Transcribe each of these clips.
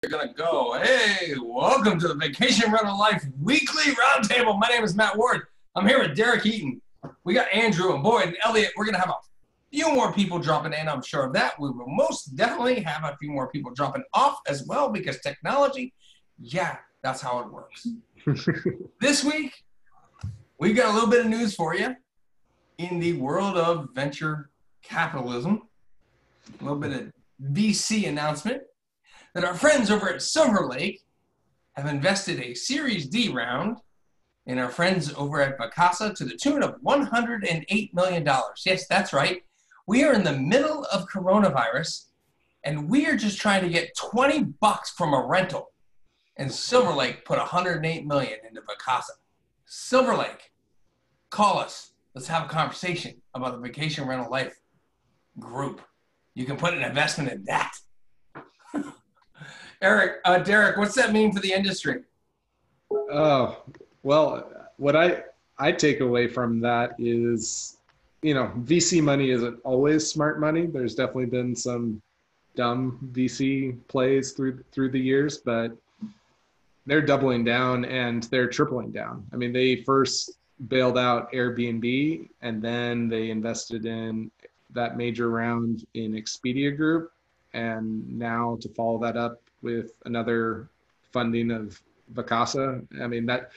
We're going to go. Hey, welcome to the Vacation Rental Life Weekly Roundtable. My name is Matt Ward. I'm here with Derek Eaton. We got Andrew and Boyd and Elliot. We're going to have a few more people dropping in. I'm sure of that. We will most definitely have a few more people dropping off as well because technology, yeah, that's how it works. This week, we got a little bit of news for you in the world of venture capitalism. A little bit of VC announcement that our friends over at Silver Lake have invested a Series D round in our friends over at Vacasa to the tune of $108 million. Yes, that's right. We are in the middle of coronavirus, and we are just trying to get 20 bucks from a rental. And Silver Lake put $108 million into Vacasa. Silver Lake, call us. Let's have a conversation about the Vacation Rental Life group. You can put an investment in that. Derek, what's that mean for the industry? Oh, well, what I take away from that is, VC money isn't always smart money. There's definitely been some dumb VC plays through the years, but they're doubling down and they're tripling down. I mean, they first bailed out Airbnb and then they invested in that major round in Expedia Group, and now to follow that up with another funding of Vacasa. I mean, that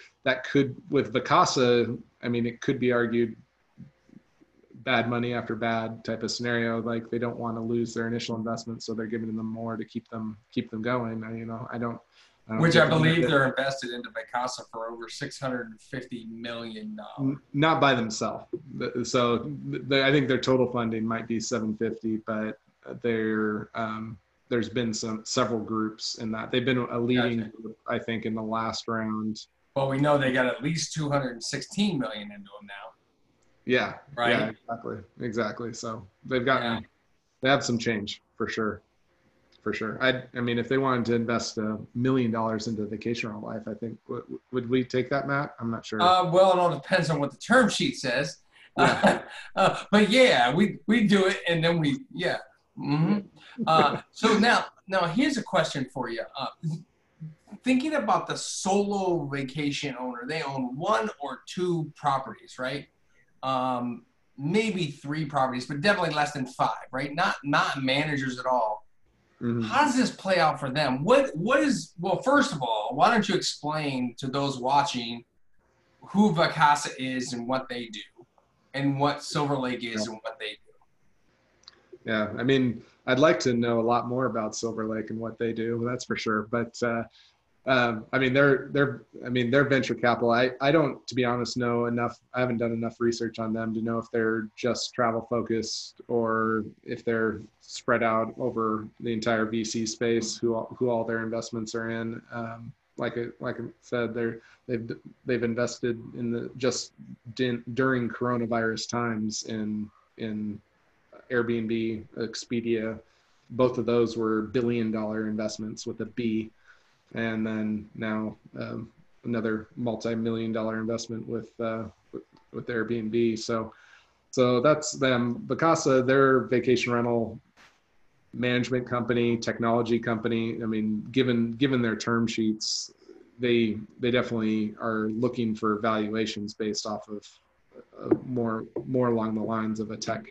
could, with Vacasa, I mean, it could be argued bad money after bad type of scenario. Like, they don't want to lose their initial investment, so they're giving them more to keep them going. I don't Which I believe they're invested into Vacasa for over $650 million. Not by themselves. So I think their total funding might be 750, but there's been several groups in that. They've been a leading group, I think, in the last round. Well, we know they got at least $216 million into them now. Yeah. Right. Yeah, exactly. So they have some change for sure. For sure. I mean, if they wanted to invest $1 million into Vacation Rental Life, I think, would we take that, Matt? I'm not sure. Well, it all depends on what the term sheet says. Yeah. But yeah, we do it, and then yeah. Mm-hmm. So now here's a question for you. Thinking about the solo vacation owner, they own 1 or 2 properties, right? Maybe 3 properties, but definitely less than 5, right? Not managers at all. Mm-hmm. How does this play out for them? Well, first of all, why don't you explain to those watching who Vacasa is and what they do, and what Silver Lake is and what they do? Yeah, I mean, I'd like to know a lot more about Silver Lake and what they do. That's for sure. But I mean, they're venture capital. I don't, to be honest, know enough. I haven't done enough research on them to know if they're just travel focused or if they're spread out over the entire VC space, who all their investments are in. Like I said, they've invested in during coronavirus times in Airbnb, Expedia. Both of those were billion-dollar investments with a B. And then now another multi-million-dollar investment with Airbnb. So that's them. Vacasa, their vacation rental management company, technology company. I mean, given their term sheets, they definitely are looking for valuations based off of more along the lines of a tech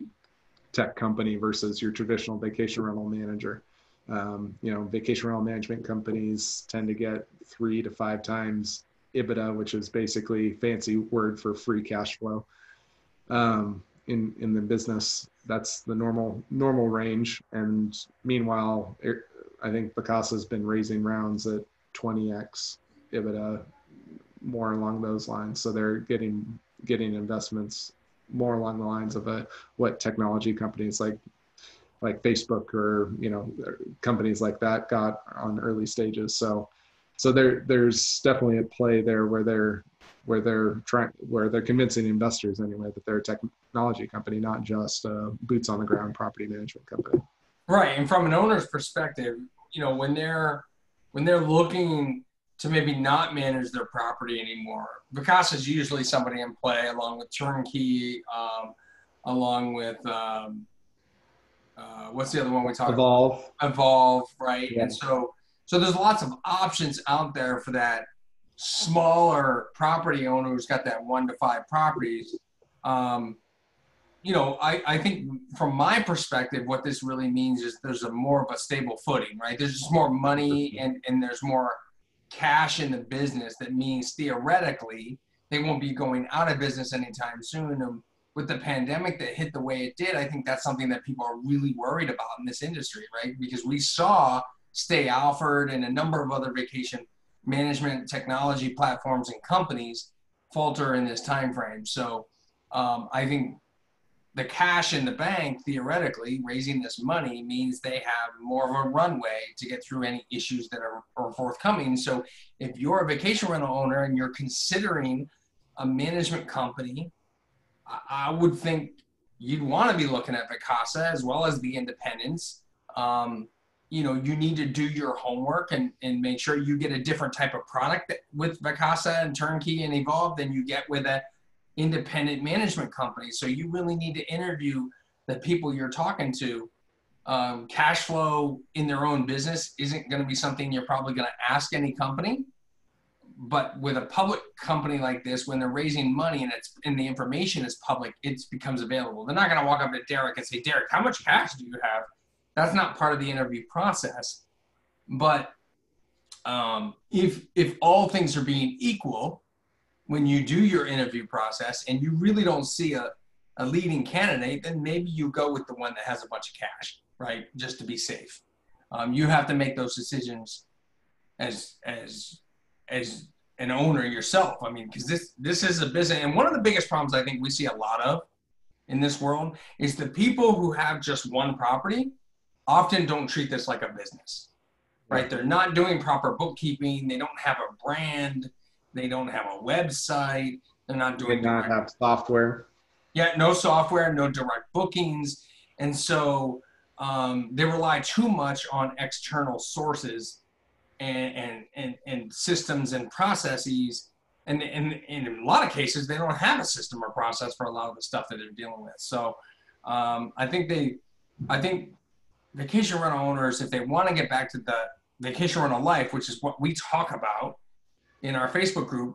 company versus your traditional vacation rental manager. Vacation rental management companies tend to get 3 to 5 times EBITDA, which is basically fancy word for free cash flow. In the business, that's the normal range. And meanwhile, I think Vacasa has been raising rounds at 20x EBITDA, more along those lines. So they're getting investments more along the lines of what technology companies like Facebook or companies like that got on early stages. So there's definitely a play there where they're convincing investors anyway that they're a technology company, not just a boots on the ground property management company. Right, and from an owner's perspective, when they're looking to maybe not manage their property anymore, Vacasa is usually somebody in play along with Turnkey, along with what's the other one we talked about? Evolve, right? Yeah. And so So there's lots of options out there for that smaller property owner who's got that 1 to 5 properties. You know, I think from my perspective, what this really means is there's a more of a stable footing, right? There's just more money and there's more cash in the business. That means theoretically they won't be going out of business anytime soon. And with the pandemic that hit the way it did, I think that's something that people are really worried about in this industry, right? Because we saw Stay Alford and a number of other vacation management technology platforms and companies falter in this time frame. So I think the cash in the bank, theoretically, raising this money means they have more of a runway to get through any issues that are forthcoming. So if you're a vacation rental owner and you're considering a management company, I would think you'd want to be looking at Vacasa as well as the independents. You know, you need to do your homework and make sure you get a different type of product with Vacasa and Turnkey and Evolve than you get with a independent management company. So you really need to interview the people you're talking to. Cash flow in their own business isn't going to be something you're probably going to ask any company. But with a public company like this, when they're raising money and the information is public, it becomes available. They're not going to walk up to Derek and say, Derek, how much cash do you have? That's not part of the interview process. But if all things are being equal, when you do your interview process and you really don't see a leading candidate, then maybe you go with the one that has a bunch of cash, right? Just to be safe. You have to make those decisions as an owner yourself. I mean, because this is a business. And one of the biggest problems I think we see a lot of in this world is the people who have just one property often don't treat this like a business, right? They're not doing proper bookkeeping. They don't have a brand. They don't have a website. They're not doing not have software. Yeah, no software, no direct bookings. And so they rely too much on external sources and systems and processes. And in a lot of cases, they don't have a system or process for a lot of the stuff that they're dealing with. So I think vacation rental owners, if they want to get back to the vacation rental life, which is what we talk about in our Facebook group,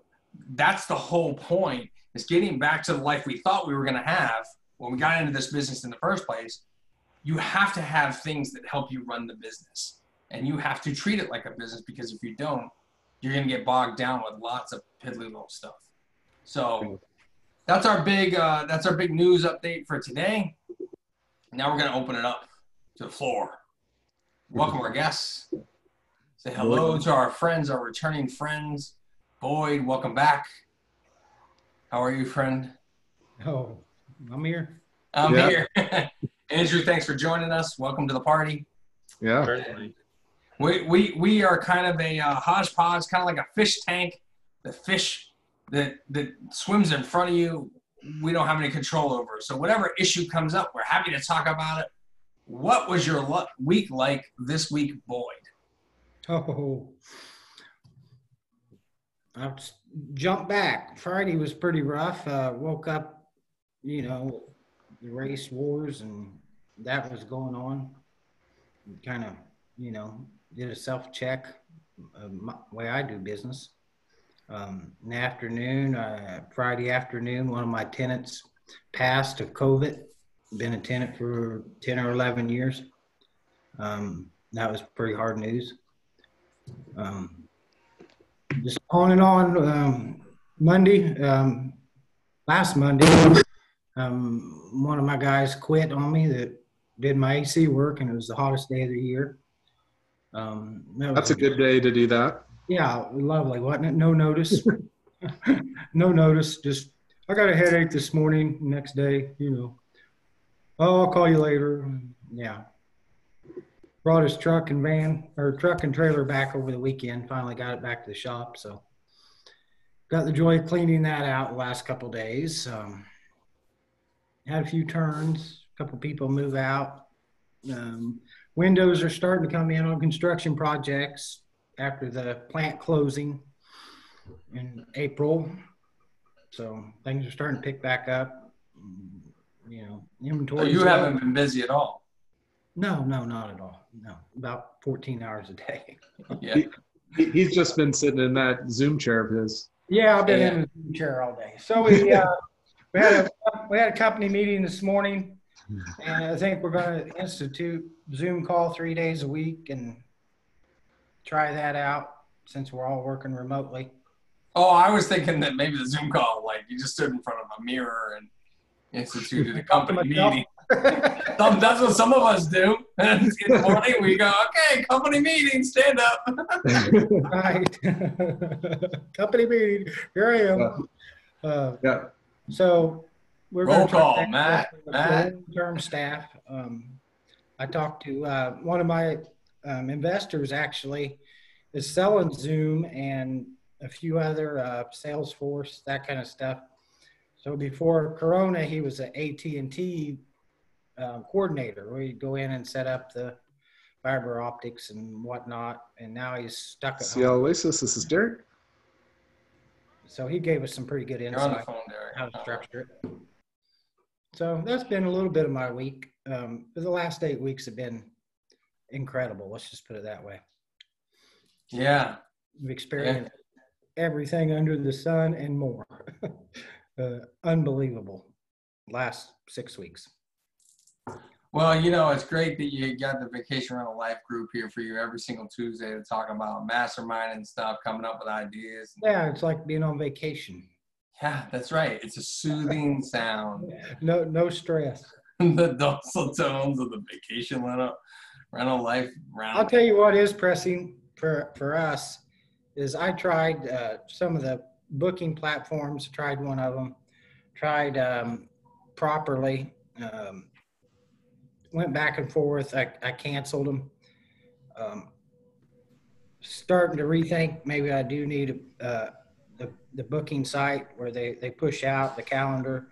that's the whole point, is getting back to the life we thought we were going to have when we got into this business in the first place. You have to have things that help you run the business, and you have to treat it like a business, because if you don't, you're going to get bogged down with lots of piddly little stuff. So that's our big news update for today. Now we're going to open it up to the floor. Welcome our guests. Say hello to our friends, our returning friends. Boyd, welcome back. How are you, friend? Oh, I'm here. I'm here. Andrew, thanks for joining us. Welcome to the party. Yeah. Certainly. We are kind of a hodgepodge, kind of like a fish tank. The fish that swims in front of you, we don't have any control over. So whatever issue comes up, we're happy to talk about it. What was your week like this week, Boyd? Oh, I'll jump back. Friday was pretty rough. Woke up, you know, the race wars and that was going on. Kind of, you know, did a self-check the way I do business. In the afternoon, Friday afternoon, one of my tenants passed of COVID. Been a tenant for 10 or 11 years. That was pretty hard news. Just on and on. Monday, last Monday, one of my guys quit on me that did my AC work, and it was the hottest day of the year. That's a good day to do that. Yeah, lovely, wasn't it? No notice. No notice. Just, I got a headache this morning. Next day, you know. Oh, I'll call you later. Yeah. Brought his truck and trailer back over the weekend. Finally got it back to the shop. So got the joy of cleaning that out the last couple of days. Had a few turns, a couple people move out. Windows are starting to come in on construction projects after the plant closing in April. So things are starting to pick back up. You know, inventory. So you haven't been busy at all? No, not at all. No, about 14 hours a day. Yeah. He's just been sitting in that Zoom chair of his. Yeah, I've been Yeah. in the chair all day. So we had a company meeting this morning, and I think we're going to institute Zoom call 3 days a week and try that out since we're all working remotely. Oh, I was thinking that maybe the Zoom call, like you just stood in front of a mirror and instituted a company meeting. That's what some of us do. And in the morning we go, okay, company meeting, stand up. Right. Company meeting. Here I am. Yeah. So we're Roll going to call, Matt. long-term staff. I talked to one of my investors actually is selling Zoom and a few other Salesforce, that kind of stuff. So before Corona, he was an AT&T coordinator. We'd go in and set up the fiber optics and whatnot, and now he's stuck at CL home. Oasis, this is Derek. So he gave us some pretty good You're on the insight phone, Derek. how to structure it. So that's been a little bit of my week. The last 8 weeks have been incredible. Let's just put it that way. Yeah. We've experienced everything under the sun and more. Unbelievable. Last 6 weeks. Well, it's great that you got the Vacation Rental Life group here for you every single Tuesday to talk about mastermind and stuff, coming up with ideas. Yeah, it's like being on vacation. Yeah, that's right. It's a soothing sound. No stress. The dulcet tones of the Vacation Rental Life round. I'll tell you what is pressing for us is I tried some of the booking platforms, tried one of them, tried Properly, went back and forth. I canceled them. Starting to rethink maybe I do need the booking site where they push out the calendar.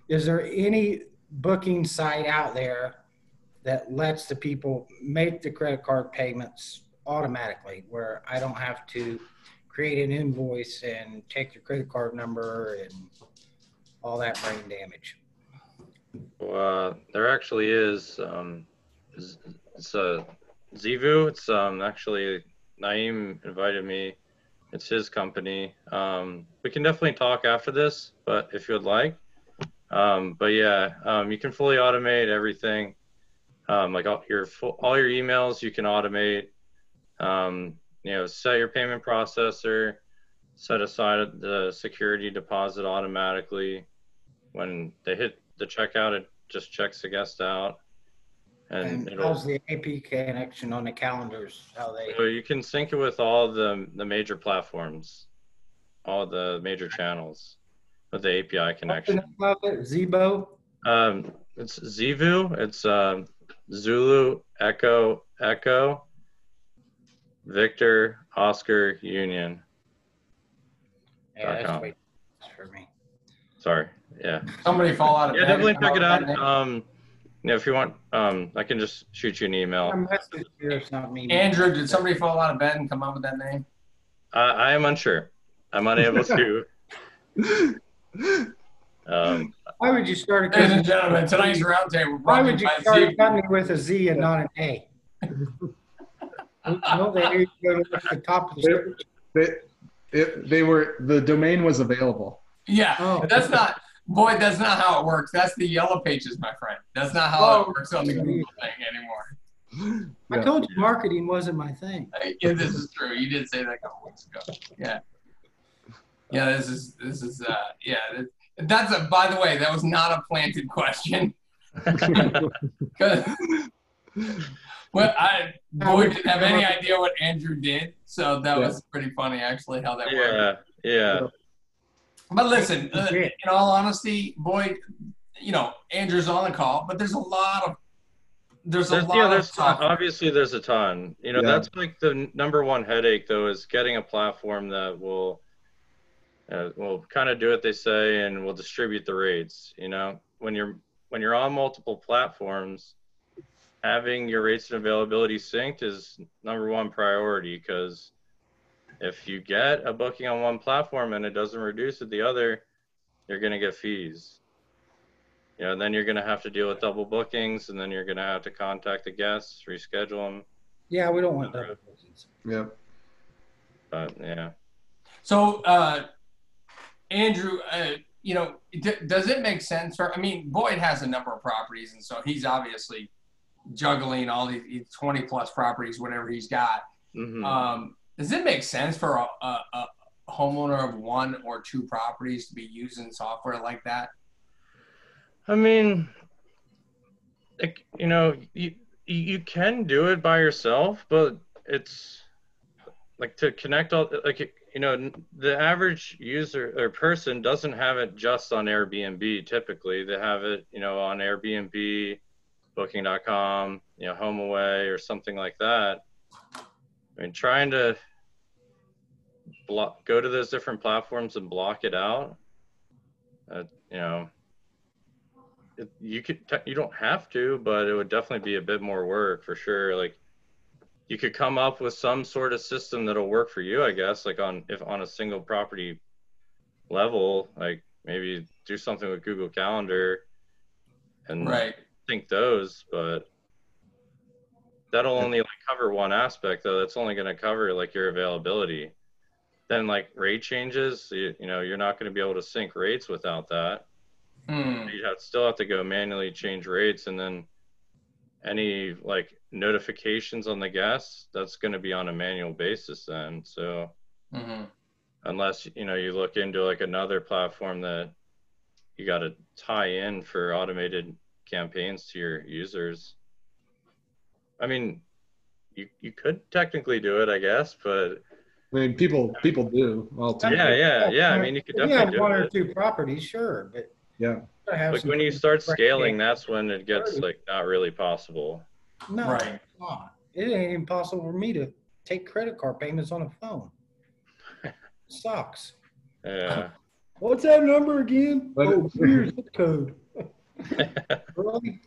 Is there any booking site out there that lets the people make the credit card payments automatically, where I don't have to create an invoice and take your credit card number and all that brain damage? Well, there actually is. It's a Zivu. It's actually Naeem invited me. It's his company. We can definitely talk after this, but if you would like. But yeah, you can fully automate everything. Like all your emails, you can automate. Set your payment processor, set aside the security deposit automatically. When they hit the checkout, it just checks the guest out. And how's the AP connection on the calendars? So you can sync it with all the major platforms, all the major channels with the API connection. Zebo? It's Zivu. It's Zulu Echo Victor Oscar Union. Yeah, that's way for me. Sorry. Yeah. Somebody fall out of bed. Definitely check it out. If you want, I can just shoot you an email. Andrew, did somebody fall out of bed and come up with that name? I am unsure. I'm unable to. Why would you start a Ladies company? and gentlemen, tonight's roundtable. Why would you start a company with a Z and not an A? No, they go to the top of the The domain was available. Yeah, that's not how it works. That's the Yellow Pages, my friend. That's not how it works on the Google thing anymore. I told you marketing wasn't my thing. Yeah, this is true. You did say that a couple weeks ago. Yeah. Yeah, this is that's by the way, that was not a planted question. Well, Boyd didn't have any idea what Andrew did, so that was pretty funny actually how that worked. Yeah. But listen, in all honesty, Boyd, Andrew's on the call, but there's a lot of stuff. Obviously, there's a ton. That's like the number one headache, though, is getting a platform that will kind of do what they say and will distribute the rates. When you're on multiple platforms, having your rates and availability synced is number one priority, because if you get a booking on one platform and it doesn't reduce at the other, you're going to get fees. you know, then you're going to have to deal with double bookings, and then you're going to have to contact the guests, reschedule them. Yeah, we don't want double bookings. Yep. But yeah. So, Andrew, you know, does it make sense for, I mean, Boyd has a number of properties, and so he's obviously juggling all these 20 plus properties, whatever he's got. Mm-hmm. Does it make sense for a homeowner of 1 or 2 properties to be using software like that? I mean, you know, you can do it by yourself, but it's like to connect all, like, you know, the average user or person doesn't have it just on Airbnb. Typically, they have it, you know, on Airbnb, Booking.com, you know, HomeAway or something like that. I mean, trying to go to those different platforms and block it out, you know, you don't have to, but it would definitely be a bit more work for sure. Like, you could come up with some sort of system that'll work for you, I guess, like on a single property level, like maybe do something with Google Calendar and sync those, but that'll only like cover one aspect though. That's only going to cover like your availability. Then like rate changes, you know, you're not going to be able to sync rates without that. You still have to go manually change rates, and then any like notifications on the guests, that's going to be on a manual basis then. So unless, you know, you look into like another platform that you got to tie in for automated campaigns to your users. I mean, you could technically do it, I guess, but I mean, people do all the time. Yeah. I mean, you could definitely do it. 1 or 2 properties, sure, but yeah. Like when you start scaling, that's when it gets like not really possible. No, it's not. It ain't impossible for me to take credit card payments on a phone. It sucks. Yeah. What's that number again? Here's the code.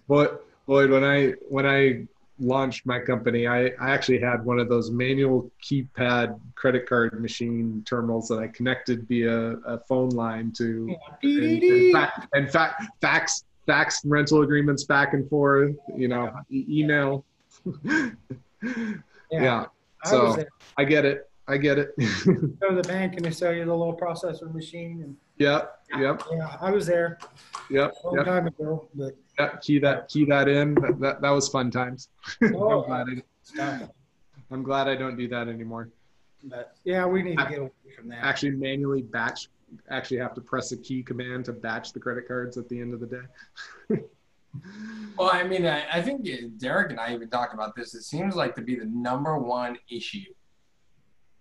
Boyd, when I launched my company, I actually had one of those manual keypad credit card machine terminals that I connected via a phone line to, and fax rental agreements back and forth, you know, email. Yeah. So I get it. Go to the bank and they sell you the little processor machine. And Yeah, I was there. A long time ago, but key that in. That was fun times. I'm glad I don't do that anymore. But yeah, we need to get away from that. Actually, manually batch. Actually, have to press a key command to batch the credit cards at the end of the day. Well, I mean, I think Derek and I even talked about this. It seems like to be the #1 issue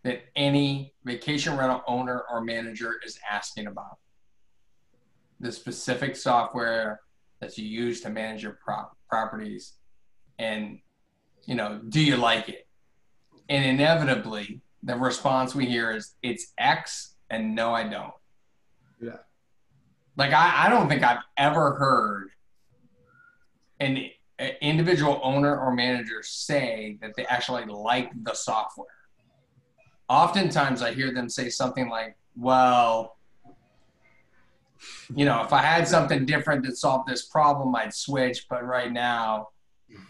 that any vacation rental owner or manager is asking about. The specific software that you use to manage your properties, and, you know, do you like it? And inevitably, the response we hear is it's X and no, I don't. Yeah. Like, I don't think I've ever heard an individual owner or manager say that they actually like the software. Oftentimes I hear them say something like, well, you know, if I had something different that solved this problem, I'd switch. But right now,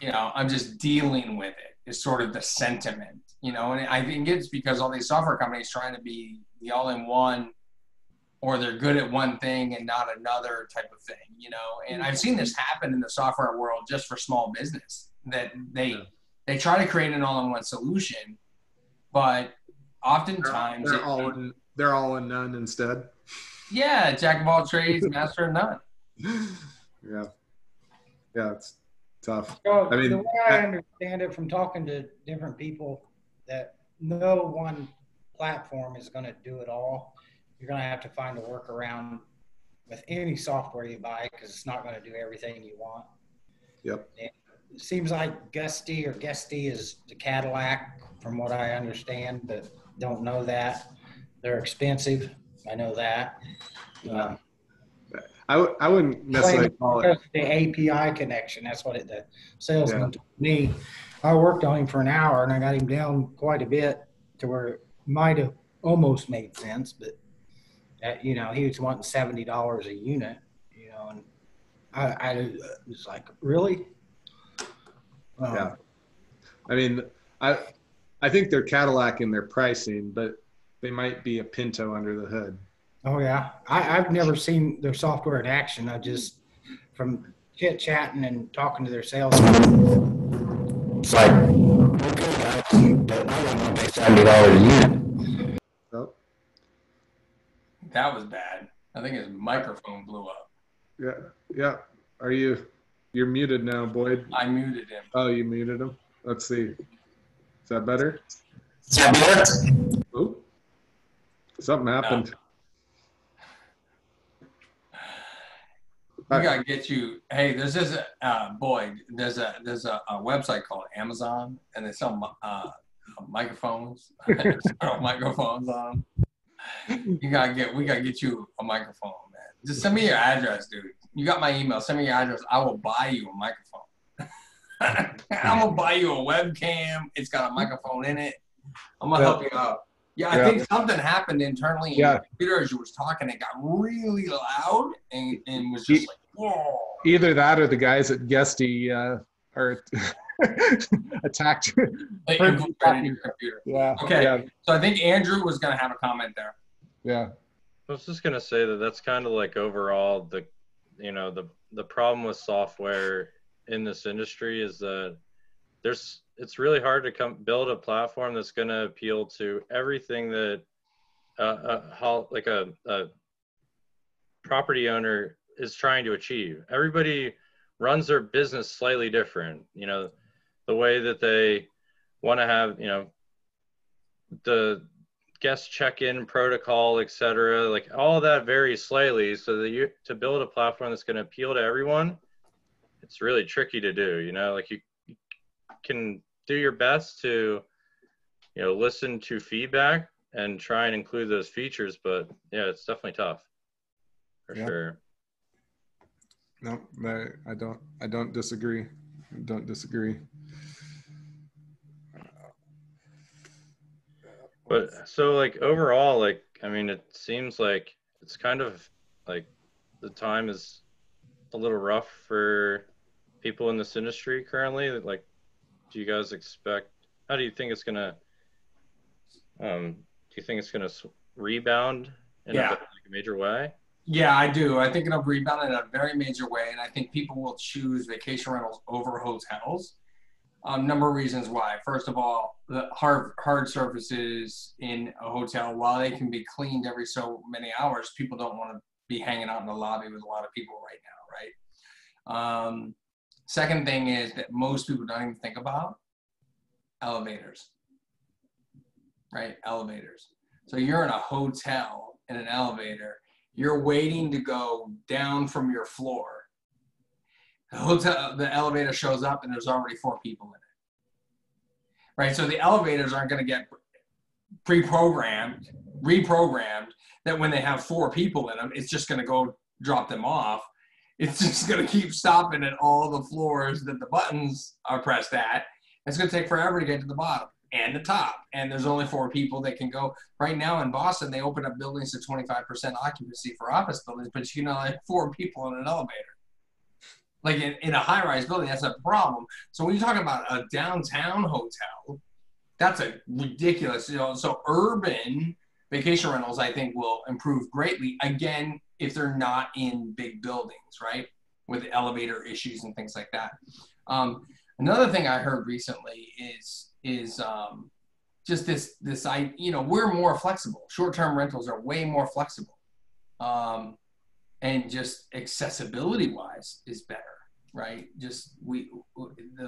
you know, I'm just dealing with it, is sort of the sentiment, you know. And I think it's because all these software companies trying to be the all-in-one, or they're good at one thing and not another type of thing, you know. And I've seen this happen in the software world just for small business, that they try to create an all-in-one solution, but oftentimes they're all in none instead. Yeah, jack of all trades, master of none. Yeah, it's tough. So I mean, the way I understand it from talking to different people, that no one platform is going to do it all. You're going to have to find a workaround with any software you buy, because it's not going to do everything you want. Yep. And it seems like Gusty is the Cadillac, from what I understand, but don't know that. They're expensive. I know that. I wouldn't necessarily call it the API connection. That's what the salesman told me. I worked on him for an hour and I got him down quite a bit to where it might have almost made sense, but you know, he was wanting $70 a unit, you know, and I was like, really? Yeah. I mean, I think they're Cadillac in their pricing, but they might be a Pinto under the hood. Oh yeah, I've never seen their software in action. I just from chit chatting and talking to their salesman. It's like, okay, guys, but I don't want to pay $70 a unit. Oh, That was bad. I think his microphone blew up. yeah, yeah. You're muted now, Boyd? I muted him. Oh, you muted him? Let's see. Is that better? Is that better? Oh, something happened. No. We gotta get you. Hey, there's this Boyd. There's a website called Amazon, and they sell microphones. Microphones on. We gotta get you a microphone, man. Just send me your address, dude. You got my email. Send me your address. I will buy you a microphone. I'm gonna buy you a webcam. It's got a microphone in it. I'm gonna help you out. Yeah, I think something happened internally in the computer as you was talking. It got really loud and was just like, whoa. Either that or the guys at Guesty are attacked. They infiltrated your computer. Yeah. Okay. Yeah. So I think Andrew was going to have a comment there. Yeah. I was just gonna say that's kind of like overall the problem with software in this industry is that it's really hard to build a platform that's going to appeal to everything that a property owner is trying to achieve. Everybody runs their business slightly different. You know, the way that they want to have, the guest check-in protocol, etc. Like all of that varies slightly. So that to build a platform that's going to appeal to everyone, it's really tricky to do. Like you can do your best to, listen to feedback and try and include those features, but yeah, it's definitely tough for sure. No, I don't disagree. Don't disagree. But so like overall, like, I mean, it seems like it's kind of like the time is a little rough for people in this industry currently. Like, do you guys expect, how do you think it's gonna, rebound in a major way? Yeah, I do. I think it'll rebound in a very major way, and I think people will choose vacation rentals over hotels. Number of reasons why. First of all, the hard surfaces in a hotel, while they can be cleaned every so many hours, people don't want to be hanging out in the lobby with a lot of people right now, right? Second thing is that most people don't even think about elevators, right? Elevators. So you're in a hotel in an elevator, you're waiting to go down from your floor. The elevator shows up and there's already 4 people in it. Right, so the elevators aren't going to get reprogrammed that when they have 4 people in them, it's just going to go drop them off. It's just going to keep stopping at all the floors that the buttons are pressed at. It's going to take forever to get to the bottom and the top. And there's only 4 people that can go. Right now in Boston, they open up buildings to 25% occupancy for office buildings, but like 4 people in an elevator. Like in a high-rise building, that's a problem. So when you talk about a downtown hotel, that's a ridiculous, so urban vacation rentals, I think, will improve greatly, again, if they're not in big buildings, right, with elevator issues and things like that. Another thing I heard recently is just this we're more flexible. Short-term rentals are way more flexible. And just accessibility-wise is better, right? Just the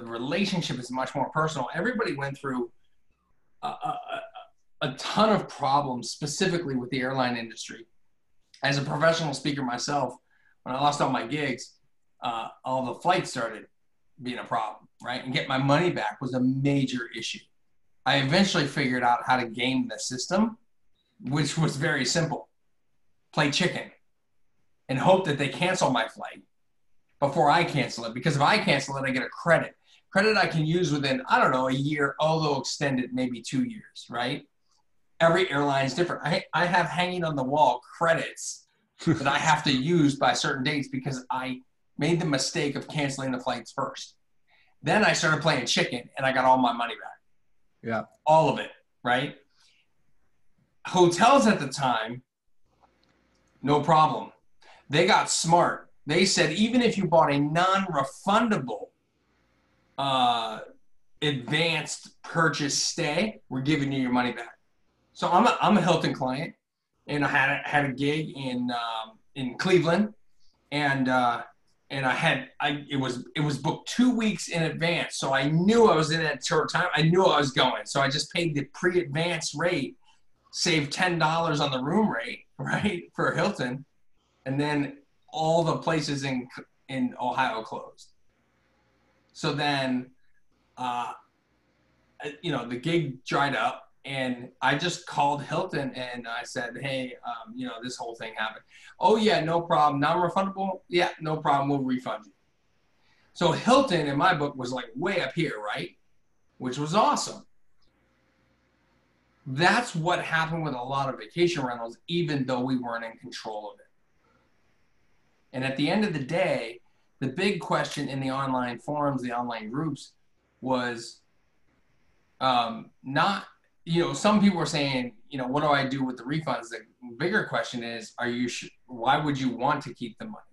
relationship is much more personal. Everybody went through a ton of problems, specifically with the airline industry. As a professional speaker myself, when I lost all my gigs, all the flights started being a problem, right? And get my money back was a major issue. I eventually figured out how to game the system, which was very simple. Play chicken and hope that they cancel my flight before I cancel it. Because if I cancel it, I get a credit. Credit I can use within, I don't know, a year, although extended maybe 2 years, right? Every airline is different. I have hanging on the wall credits that I have to use by certain dates because I made the mistake of canceling the flights first. Then I started playing chicken and I got all my money back. Yeah. All of it, right? Hotels at the time, no problem. They got smart. They said, even if you bought a non-refundable advanced purchase stay, we're giving you your money back. So I'm a Hilton client, and I had a gig in Cleveland, and it was booked 2 weeks in advance, so I knew I was in that short time. I knew I was going, so I just paid the pre-advance rate, saved $10 on the room rate, right, for Hilton, and then all the places in Ohio closed. So then, the gig dried up. And I just called Hilton and I said, hey, this whole thing happened. Oh, yeah, no problem. Non-refundable? Yeah, no problem. We'll refund you. So Hilton, in my book, was like way up here, right? Which was awesome. That's what happened with a lot of vacation rentals, even though we weren't in control of it. And at the end of the day, the big question in the online forums, the online groups, was not... some people were saying, what do I do with the refunds? The bigger question is, why would you want to keep the money?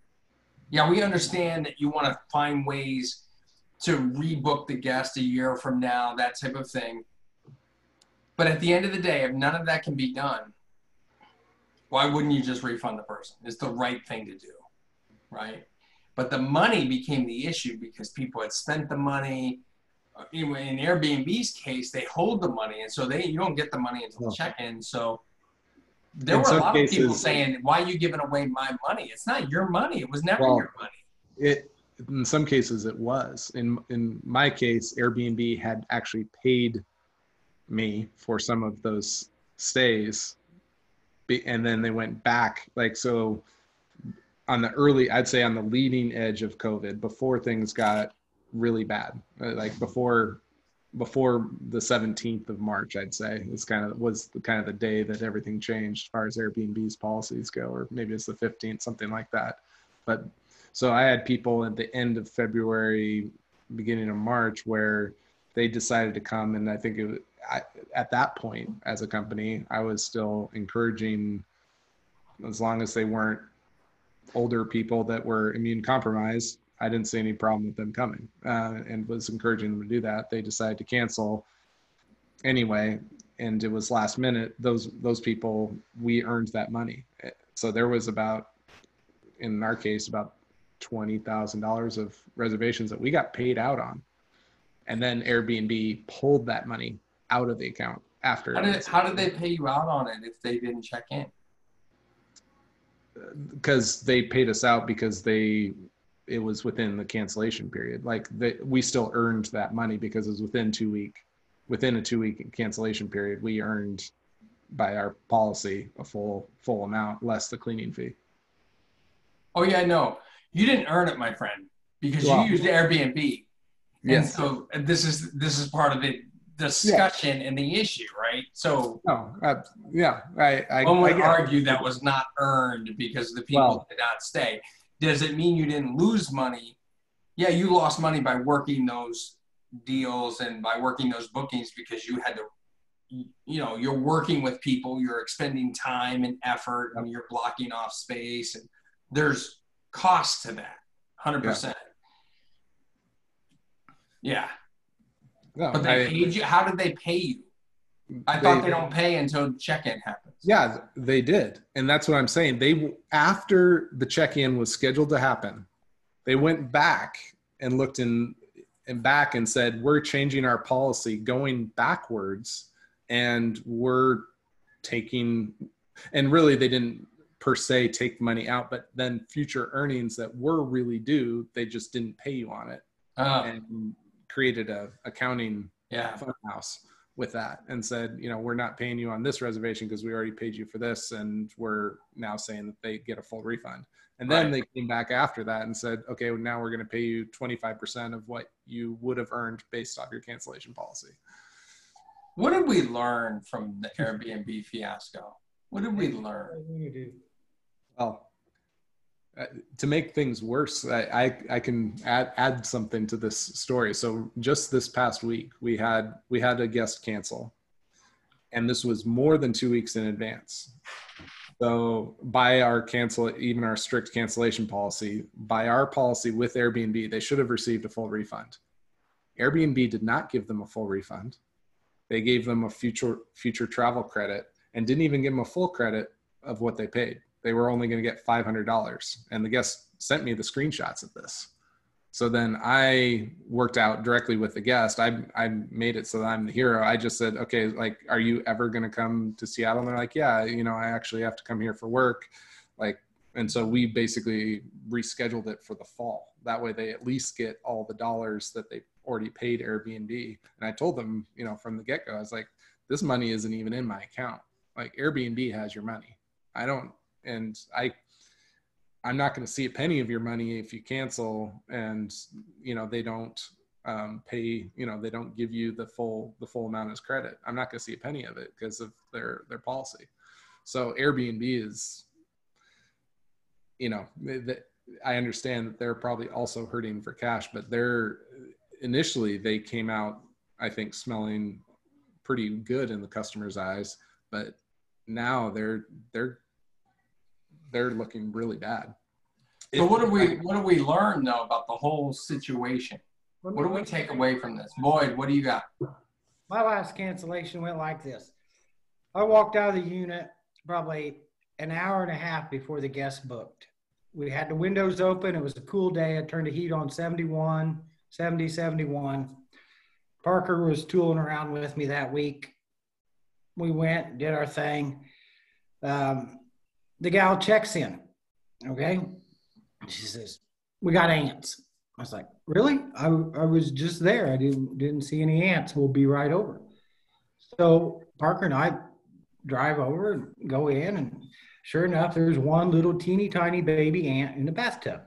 Yeah, we understand that you want to find ways to rebook the guest a year from now, that type of thing. But at the end of the day, if none of that can be done, why wouldn't you just refund the person? It's the right thing to do, right? But the money became the issue because people had spent the money. In Airbnb's case, they hold the money, and so you don't get the money until check-in. So there were a lot of people saying, "Why are you giving away my money? It's not your money. It was never your money." In some cases, it was. In my case, Airbnb had actually paid me for some of those stays, and then they went back. So on the on the leading edge of COVID, before things got really bad, like before the 17th of March, I'd say was the day that everything changed as far as Airbnb's policies go, or maybe it's the 15th, something like that. But so I had people at the end of February, beginning of March, where they decided to come, and I think at that point, as a company, I was still encouraging, as long as they weren't older people that were immune compromised, I didn't see any problem with them coming, and was encouraging them to do that. They decided to cancel anyway, and it was last minute. Those people, we earned that money. So there was in our case, about $20,000 of reservations that we got paid out on. And then Airbnb pulled that money out of the account after. How did they pay you out on it if they didn't check in? Because they paid us out because it was within the cancellation period. We still earned that money because it was within a 2-week cancellation period. We earned, by our policy, a full amount less the cleaning fee. Oh yeah, no, you didn't earn it, my friend, because you used Airbnb. Yes. And so this is part of the discussion and the issue, right? So I would argue that was not earned because the people did not stay. Does it mean you didn't lose money? Yeah, you lost money by working those deals and by working those bookings because you had to, you're working with people, you're expending time and effort, and you're blocking off space, and there's cost to that, 100%. Yeah. No, but they paid you. How did they pay you? I thought they don't pay until check-in happens. Yeah, they did. And that's what I'm saying. After the check-in was scheduled to happen, they went back and looked back and said, we're changing our policy going backwards, and we're taking, and really they didn't per se take money out, but then future earnings that were really due, they just didn't pay you on it. And created a accounting funhouse with that and said, we're not paying you on this reservation because we already paid you for this, and we're now saying that they get a full refund. And then they came back after that and said, okay, well, now we're going to pay you 25% of what you would have earned based off your cancellation policy. What did we learn from the Airbnb fiasco? What did we learn? Well, to make things worse, I can add something to this story. So just this past week, we had a guest cancel, and this was more than 2 weeks in advance. So by our even our strict cancellation policy, by our policy with Airbnb, they should have received a full refund. Airbnb did not give them a full refund. They gave them a future travel credit and didn't even give them a full credit of what they paid. They were only going to get $500. And the guest sent me the screenshots of this. So then I worked out directly with the guest. I made it so that I'm the hero. I just said, okay, like, are you ever going to come to Seattle? And they're like, yeah, you know, I actually have to come here for work. Like, and so we basically rescheduled it for the fall. That way they at least get all the dollars that they already paid Airbnb. And I told them, you know, from the get-go, I was like, this money isn't even in my account. Like, Airbnb has your money. I'm not going to see a penny of your money if you cancel and, you know, they don't pay, you know, they don't give you the full amount as credit. I'm not going to see a penny of it because of their policy. So Airbnb is, you know, I understand that they're probably also hurting for cash, but initially they came out, I think, smelling pretty good in the customer's eyes, but now they're looking really bad. So what do we learn though about the whole situation? What do we take away from this? Boyd, what do you got? My last cancellation went like this. I walked out of the unit probably an hour and a half before the guest booked. We had the windows open. It was a cool day. I turned the heat on 71. Parker was tooling around with me that week. We went, did our thing. The gal checks in, okay? She says, we got ants. I was like, really? I was just there. I didn't see any ants. We'll be right over. So Parker and I drive over and go in, and sure enough, there's one little teeny tiny baby ant in the bathtub.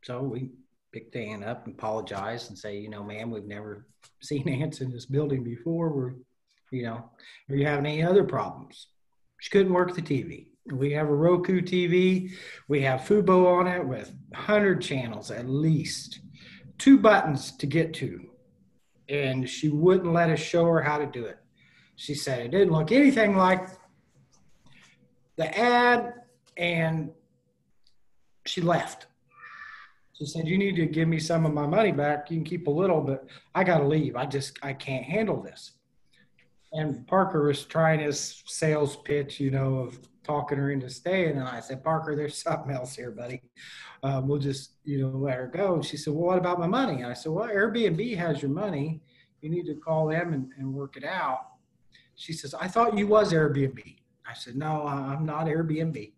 So we pick the ant up and apologize and say, you know, ma'am, we've never seen ants in this building before. Are you having any other problems? She couldn't work the TV. We have a Roku TV. We have Fubo on it with 100 channels at least. 2 buttons to get to. And she wouldn't let us show her how to do it. She said it didn't look anything like the ad, and she left. She said, you need to give me some of my money back. You can keep a little, but I got to leave. I can't handle this. And Parker was trying his sales pitch, you know, of talking her into staying. And I said, Parker, there's something else here, buddy. We'll just, you know, let her go. And she said, well, what about my money? And I said, well, Airbnb has your money. You need to call them and work it out. She says, I thought you was Airbnb. I said, no, I'm not Airbnb.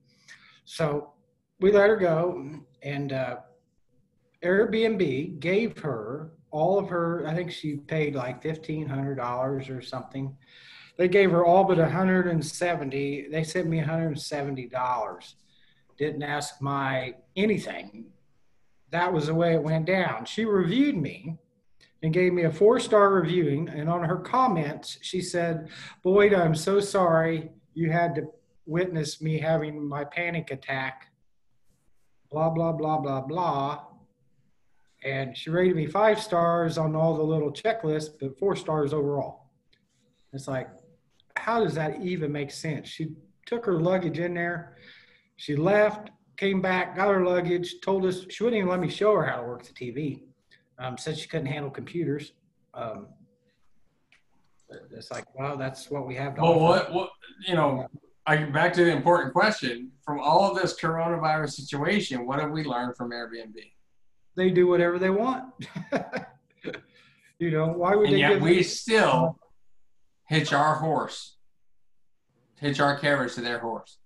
So we let her go. And Airbnb gave her all of her, I think she paid like $1,500 or something. They gave her all but $170. They sent me $170. Didn't ask my anything. That was the way it went down. She reviewed me and gave me a 4-star reviewing. And on her comments, she said, Boyd, I'm so sorry you had to witness me having my panic attack. Blah, blah, blah, blah, blah. And she rated me 5 stars on all the little checklists, but 4 stars overall. It's like, how does that even make sense? She took her luggage in there. She left, came back, got her luggage, told us she wouldn't even let me show her how to work the TV. Said she couldn't handle computers. It's like, well, that's what we have to offer. What you know, back to the important question. From all of this coronavirus situation, what have we learned from Airbnb? They do whatever they want. You know, why would and they? Yet we still hitch our carriage to their horse.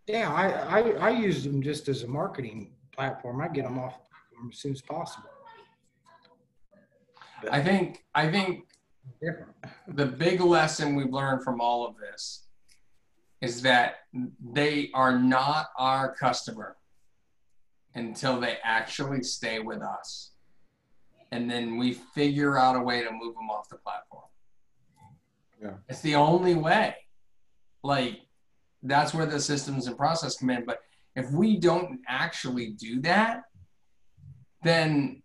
Yeah, I use them just as a marketing platform. I get them off as soon as possible. But I think the big lesson we've learned from all of this is that they are not our customer until they actually stay with us. And then we figure out a way to move them off the platform. Yeah. It's the only way. Like, that's where the systems and process come in. But If we don't actually do that, then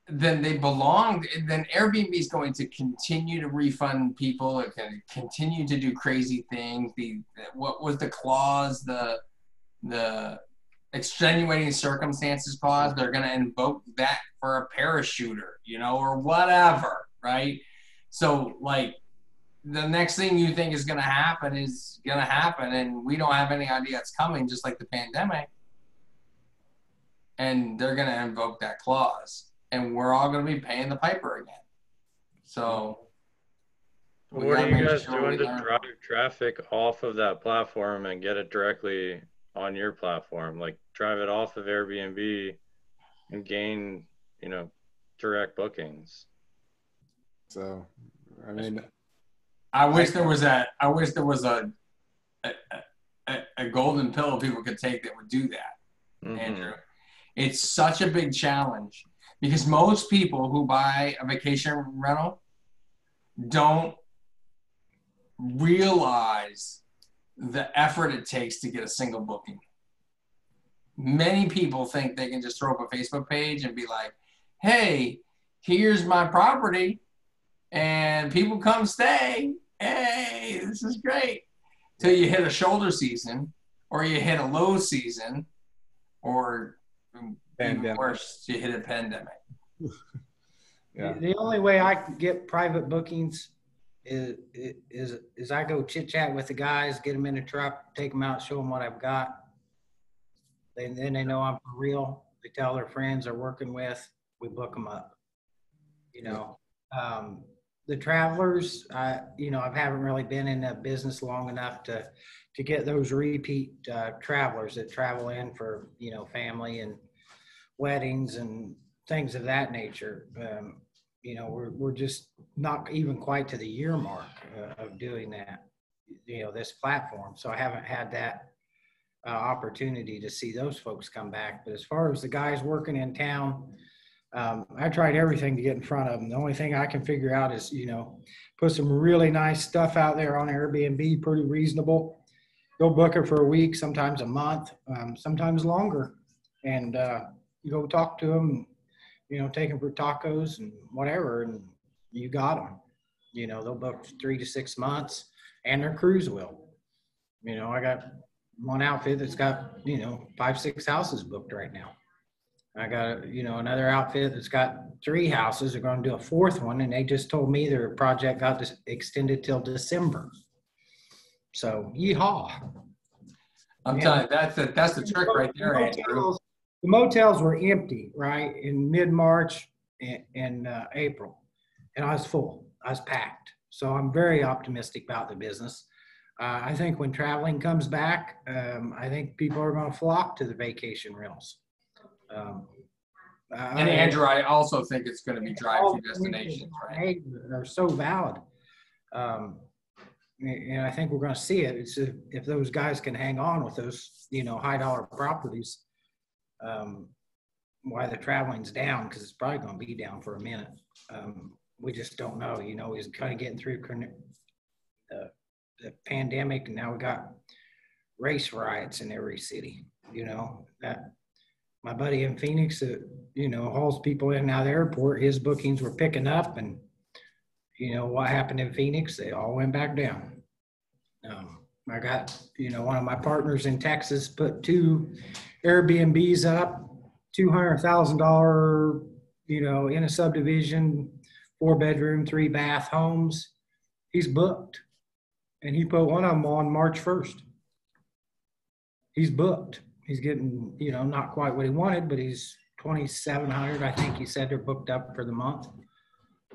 they belong. Then Airbnb is going to continue to refund people. It can continue to do crazy things. What was the clause? The extenuating circumstances clause. They're going to invoke that for a parachuter, or whatever, right? So like, the next thing you think is going to happen is going to happen, and we don't have any idea it's coming, just like the pandemic. And they're going to invoke that clause, and we're all going to be paying the piper again. So what are you guys doing to drive traffic off of that platform and get it directly on your platform? Like drive it off of Airbnb and gain, direct bookings. So, I mean, I wish there was a golden pill people could take that would do that, Andrew. It's such a big challenge because most people who buy a vacation rental don't realize the effort it takes to get a single booking. Many people think they can just throw up a Facebook page and be like, hey, here's my property, and people come stay. Hey, this is great. Till you hit a shoulder season, or you hit a low season, or even worse, you hit a pandemic. Yeah. The only way I can get private bookings is I go chit chat with the guys, get them in the truck, take them out, show them what I've got. Then they know I'm for real. They tell their friends they're working with. We book them up. The travelers, I haven't really been in that business long enough to get those repeat travelers that travel in for, family and weddings and things of that nature. We're just not even quite to the year mark of doing that, this platform. So I haven't had that opportunity to see those folks come back. But as far as the guys working in town, I tried everything to get in front of them. The only thing I can figure out is, put some really nice stuff out there on Airbnb, pretty reasonable. Go book it for a week, sometimes a month, sometimes longer. And you go talk to them, take them for tacos and whatever, and you got them. They'll book 3 to 6 months, and their crews will. I got one outfit that's got, 5, 6 houses booked right now. I got, another outfit that's got 3 houses. They're going to do a 4th one, and they just told me their project got extended till December. So, yeehaw! I'm telling you, that's the trick right there, Andrew. The motels were empty, right, in mid-March and April, and I was full. I was packed. So I'm very optimistic about the business. I think when traveling comes back, I think people are going to flock to the vacation rentals. And Andrew, I also think it's going to be drive-through destinations, right? They're so valid. And I think we're going to see it. It's if those guys can hang on with those, high-dollar properties, why the traveling's down, because it's probably going to be down for a minute. We just don't know. He's kind of getting through the pandemic, and now we got race riots in every city. That my buddy in Phoenix that hauls people in and out of the airport, his bookings were picking up, and what happened in Phoenix, they all went back down. I got one of my partners in Texas put 2 Airbnbs up, $200,000 in a subdivision, 4-bedroom, 3-bath homes. He's booked. And he put one of them on March 1st. He's booked. He's getting, not quite what he wanted, but he's 2,700. I think he said they're booked up for the month.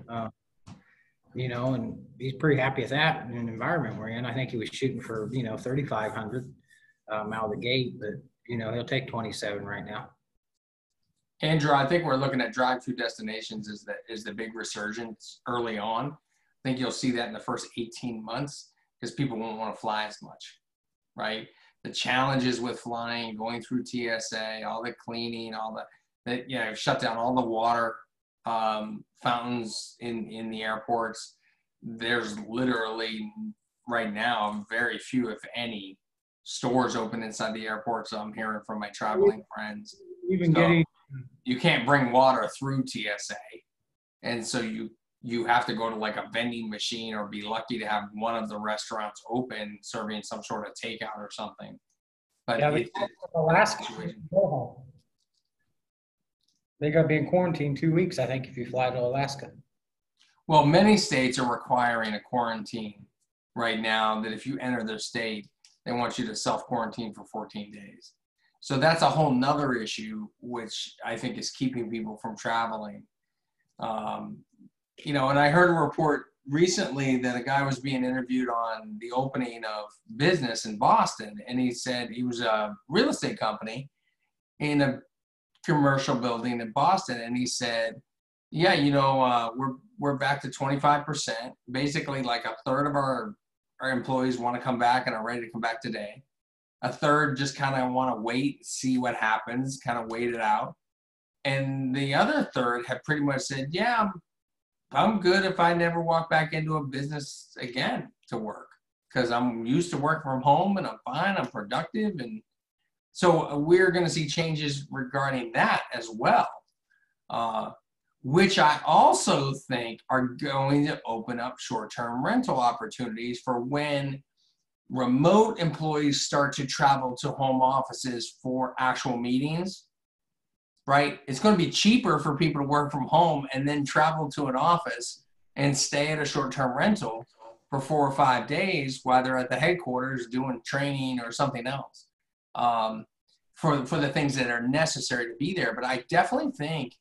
And he's pretty happy with that in an environment we're in. I think he was shooting for, 3,500 out of the gate, but, he'll take 27 right now. Andrew, I think we're looking at drive-through destinations is the big resurgence early on. I think you'll see that in the first 18 months. Because people won't want to fly as much, right? The challenges with flying, going through TSA, all the cleaning, all that shut down all the water fountains in the airports. There's literally right now very few, if any, stores open inside the airport. So I'm hearing from my traveling friends. Even So getting, you can't bring water through TSA. And so you have to go to like a vending machine or be lucky to have one of the restaurants open serving some sort of takeout or something. But yeah, it's Alaska, go home. They got to be in quarantine 2 weeks, I think, if you fly to Alaska. well, many states are requiring a quarantine right now that if you enter their state, they want you to self-quarantine for 14 days. So that's a whole nother issue, which I think is keeping people from traveling. You know, and I heard a report recently that a guy was being interviewed on the opening of business in Boston, and he said he was a real estate company in a commercial building in Boston, and he said, yeah, you know, we're back to 25%. Basically, like a third of our employees want to come back and are ready to come back today. A third just kind of want to wait, see what happens, kind of wait it out. And the other third have pretty much said, yeah, I'm good if I never walk back into a business again to work because I'm used to work from home and I'm fine, I'm productive. And so we're going to see changes regarding that as well, which I also think are going to open up short-term rental opportunities for when remote employees start to travel to home offices for actual meetings, right? It's going to be cheaper for people to work from home and then travel to an office and stay at a short-term rental for 4 or 5 days while they're at the headquarters doing training or something else, for the things that are necessary to be there. But I definitely think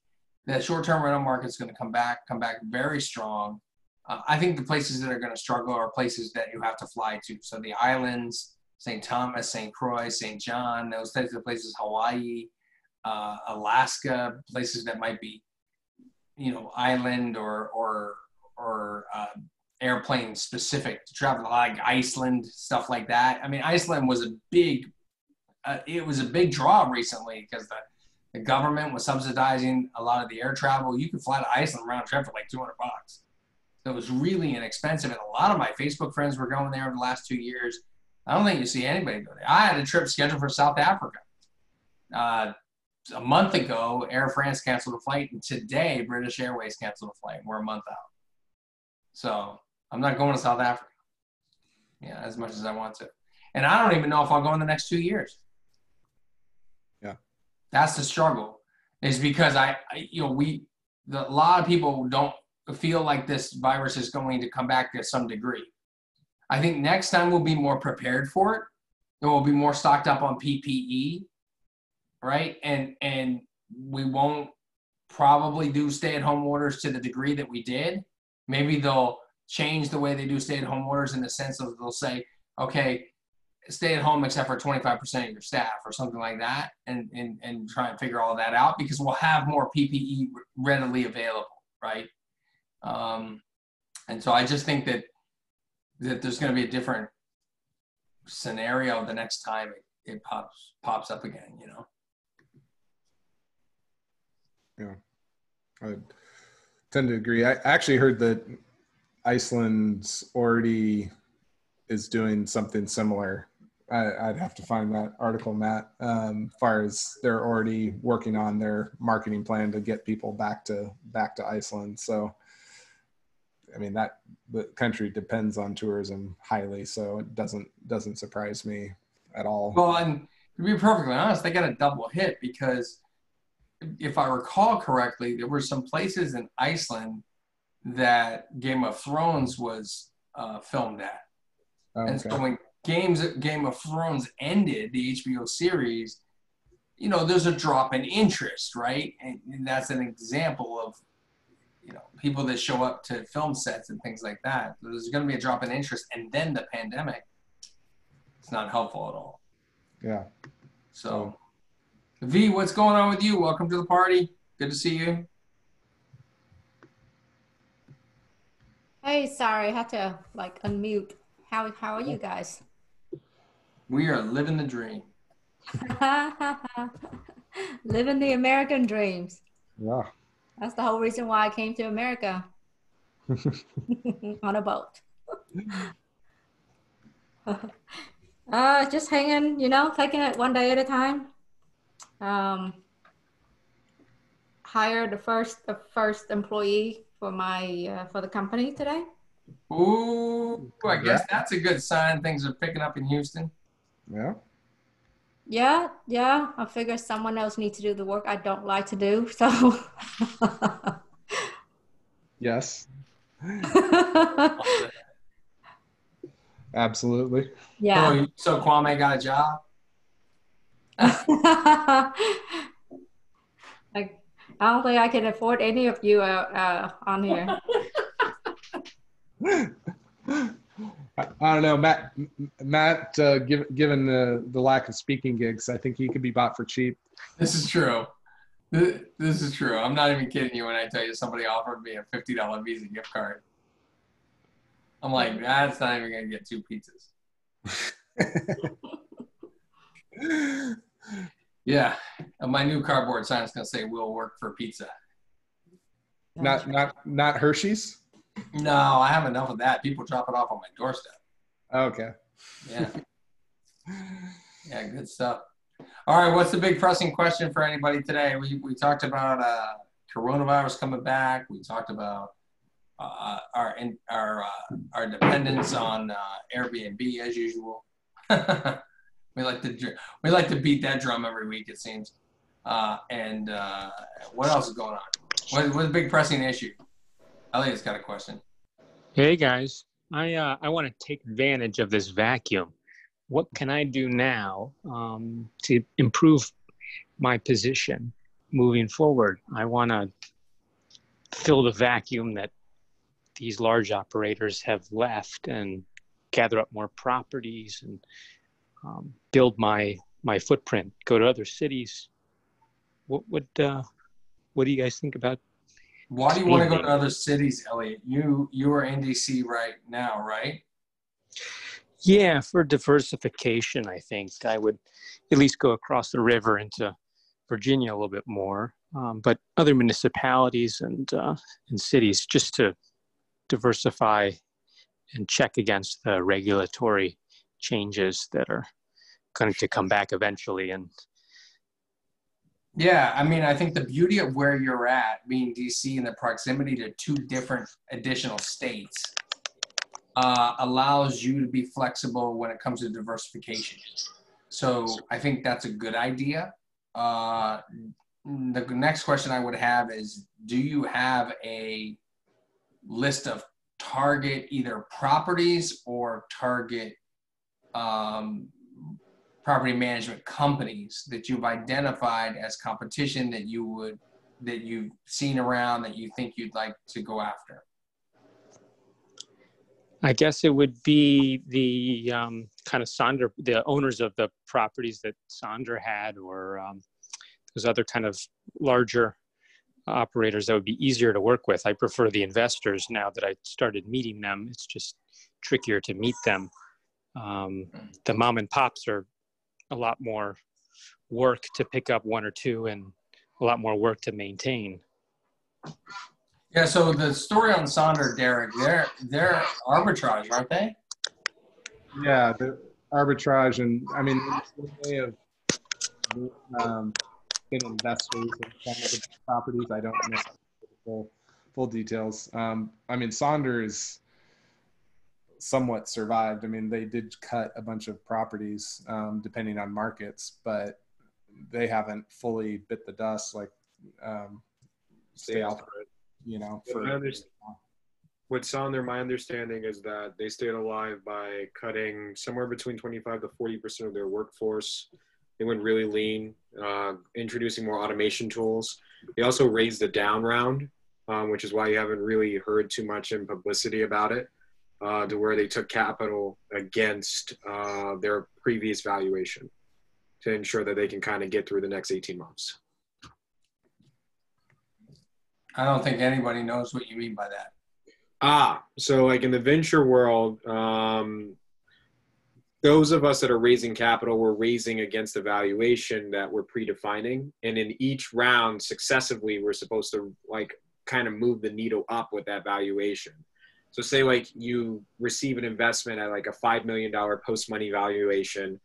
that short-term rental market is going to come back very strong. I think the places that are going to struggle are places that you have to fly to. So the islands, St. Thomas, St. Croix, St. John, those types of places, Hawaii, Alaska, places that might be, you know, island or airplane specific to travel, like Iceland, stuff like that. I mean, Iceland was a big draw recently because the government was subsidizing a lot of the air travel. You could fly to Iceland round trip for like $200. So it was really inexpensive. And a lot of my Facebook friends were going there over the last 2 years. I don't think you see anybody go there. I had a trip scheduled for South Africa. A month ago, Air France canceled a flight, and today British Airways canceled a flight. We're a month out. So I'm not going to South Africa, yeah, as much as I want to. And I don't even know if I'll go in the next 2 years. Yeah. That's the struggle, is because a lot of people don't feel like this virus is going to come back to some degree. I think next time we'll be more prepared for it. And we'll be more stocked up on PPE, right? And we won't probably do stay-at-home orders to the degree that we did. Maybe they'll change the way they do stay-at-home orders in the sense of they'll say, okay, stay at home except for 25% of your staff or something like that, and try and figure all that out because we'll have more PPE readily available, right? And so I just think that there's going to be a different scenario the next time it pops up again, you know? Yeah, I tend to agree. I actually heard that Iceland already is doing something similar. I'd have to find that article, Matt. As far as they're already working on their marketing plan to get people back to Iceland. So, I mean, that the country depends on tourism highly, so it doesn't surprise me at all. Well, and to be perfectly honest, they got a double hit because if I recall correctly, there were some places in Iceland that Game of Thrones was filmed at. Oh, and okay. so when Game of Thrones ended, the HBO series, you know, there's a drop in interest, right? And that's an example of, you know, people that show up to film sets and things like that. There's going to be a drop in interest, and then the pandemic. It's not helpful at all. Yeah. So, V, what's going on with you? Welcome to the party. Good to see you. Hey, sorry, I had to like unmute. How are you guys? We are living the dream. Living the American dreams. Yeah. That's the whole reason why I came to America on a boat. Just hanging, you know, taking it one day at a time. Hired the first employee for my for the company today. Ooh, I guess that's a good sign. Things are picking up in Houston. Yeah. Yeah. I figure someone else needs to do the work I don't like to do. So Yes. Absolutely. yeah. So Kwame got a job? Like, I don't think I can afford any of you on here. I don't know, Matt. Given the lack of speaking gigs, I think he could be bought for cheap. This is true. This is true. I'm not even kidding you when I tell you somebody offered me a $50 Visa gift card. I'm like, that's not even gonna get 2 pizzas. Yeah, my new cardboard sign is gonna say "We'll work for pizza." Not Hershey's. No, I have enough of that. People drop it off on my doorstep. Okay. Yeah. Yeah, good stuff. All right, what's the big pressing question for anybody today? We talked about coronavirus coming back. We talked about our dependence on Airbnb as usual. we like to beat that drum every week, it seems. And what else is going on? What's the big pressing issue? Elliot's got a question. Hey guys, I want to take advantage of this vacuum. What can I do now to improve my position moving forward? I want to fill the vacuum that these large operators have left and gather up more properties and build my footprint, go to other cities. What do you guys think about? Why do you want to go to other cities, Elliot? You are in DC right now, right? Yeah, for diversification, I think I would at least go across the river into Virginia a little bit more, but other municipalities and cities just to diversify and check against the regulatory changes that are going to come back eventually. And yeah, I mean, I think the beauty of where you're at, being DC and the proximity to 2 different additional states, allows you to be flexible when it comes to diversification. So I think that's a good idea. The next question I would have is, do you have a list of target either properties or target property management companies that you've identified as competition that you've seen around that you think you'd like to go after? I guess it would be the kind of Sonder, the owners of the properties that Sonder had, or those other kind of larger operators that would be easier to work with. I prefer the investors now that I started meeting them. It's just trickier to meet them. The mom and pops are a lot more work to pick up 1 or 2 and a lot more work to maintain. Yeah, so the story on Sonder, Derek, they're arbitrage, aren't they? Yeah, the arbitrage, and I mean, they have been investors in some of the properties. I don't know the full details. I mean, Saunders somewhat survived. I mean, they did cut a bunch of properties depending on markets, but they haven't fully bit the dust like stay out, you know. With Sonder, my understanding is that they stayed alive by cutting somewhere between 25 to 40% of their workforce. They went really lean, introducing more automation tools. They also raised the down round, which is why you haven't really heard too much in publicity about it, to where they took capital against their previous valuation to ensure that they can kind of get through the next 18 months. I don't think anybody knows what you mean by that. So like in the venture world, those of us that are raising capital, we're raising against the valuation that we're predefining. And in each round successively, we're supposed to like kind of move the needle up with that valuation. So say like you receive an investment at like a $5 million post-money valuation.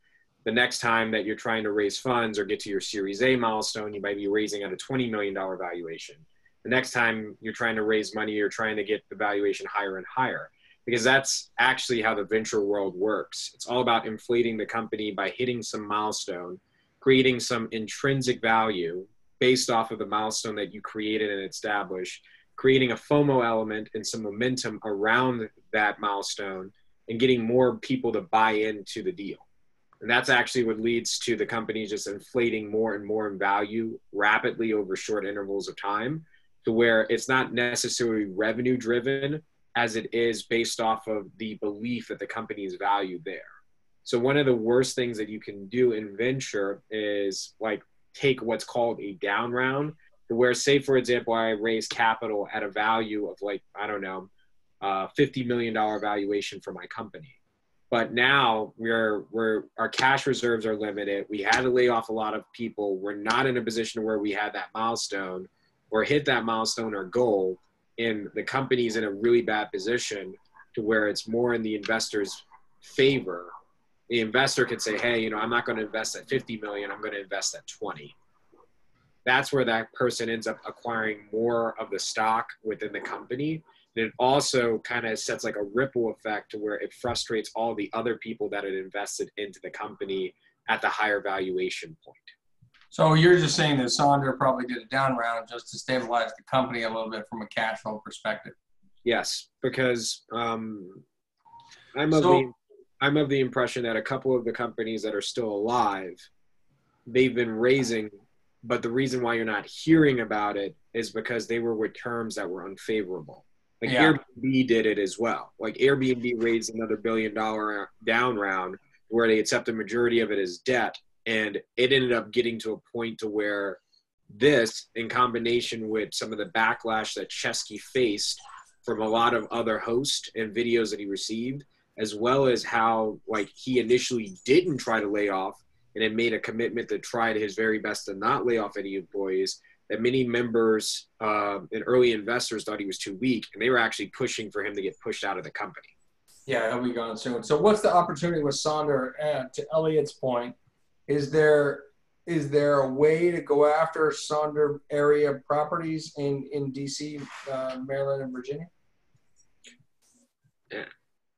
The next time that you're trying to raise funds or get to your Series A milestone, you might be raising at a $20 million valuation. The next time you're trying to raise money, you're trying to get the valuation higher and higher, because that's actually how the venture world works. It's all about inflating the company by hitting some milestone, creating some intrinsic value based off of the milestone that you created and established, creating a FOMO element and some momentum around that milestone, and getting more people to buy into the deal. And that's actually what leads to the company just inflating more and more in value rapidly over short intervals of time, to where it's not necessarily revenue driven as it is based off of the belief that the company is valued there. So one of the worst things that you can do in venture is like take what's called a down round, to where, say, for example, I raise capital at a value of like, I don't know, $50 million valuation for my company. But now our cash reserves are limited. We had to lay off a lot of people. We're not in a position where we had that milestone or hit that milestone or goal, and the company's in a really bad position to where it's more in the investor's favor. The investor could say, hey, you know, I'm not going to invest at 50 million. I'm going to invest at 20. That's where that person ends up acquiring more of the stock within the company. And it also kind of sets like a ripple effect to where it frustrates all the other people that had invested into the company at the higher valuation point. So you're just saying that Sonder probably did a down round just to stabilize the company a little bit from a cash flow perspective. Yes, because I'm of the impression that a couple of the companies that are still alive, they've been raising, but the reason why you're not hearing about it is because they were with terms that were unfavorable. Like Airbnb did it as well. Like Airbnb raised another $1 billion down round where they accept the majority of it as debt. And it ended up getting to a point to where this, in combination with some of the backlash that Chesky faced from a lot of other hosts and videos that he received, as well as how like he initially didn't try to lay off and had made a commitment to try his very best to not lay off any employees, that many members and early investors thought he was too weak, and they were actually pushing for him to get pushed out of the company. Yeah, he'll be gone soon. So what's the opportunity with Sonder? To Elliot's point, is there a way to go after Sonder area properties in DC, Maryland, and Virginia? Yeah.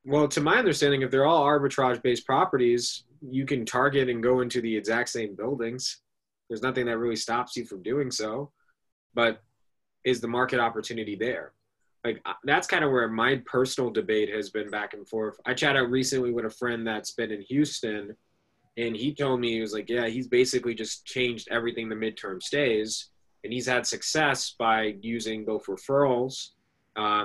Well, to my understanding, if they're all arbitrage-based properties, you can target and go into the exact same buildings. There's nothing that really stops you from doing so. But is the market opportunity there? Like, that's kind of where my personal debate has been back and forth. I chatted recently with a friend that's been in Houston, and he told me, he was like, yeah, he's basically just changed everything the midterm stays, and he's had success by using both referrals.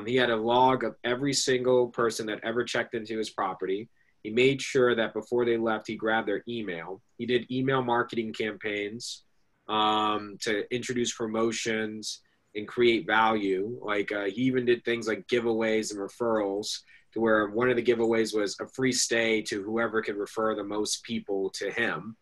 He had a log of every single person that ever checked into his property. He made sure that before they left, he grabbed their email. He did email marketing campaigns to introduce promotions and create value. Like he even did things like giveaways and referrals, to where one of the giveaways was a free stay to whoever could refer the most people to him.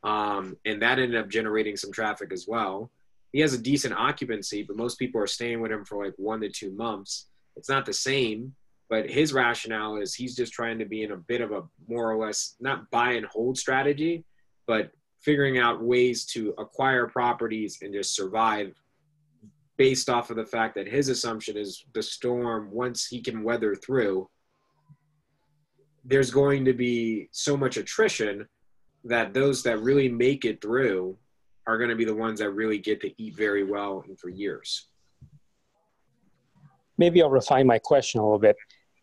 And that ended up generating some traffic as well. He has a decent occupancy, but most people are staying with him for like 1 to 2 months. It's not the same, but his rationale is he's just trying to be in a bit of a more or less, not buy and hold strategy, but figuring out ways to acquire properties and just survive based off of the fact that his assumption is the storm, once he can weather through, there's going to be so much attrition that those that really make it through are going to be the ones that really get to eat very well and for years. Maybe I'll refine my question a little bit.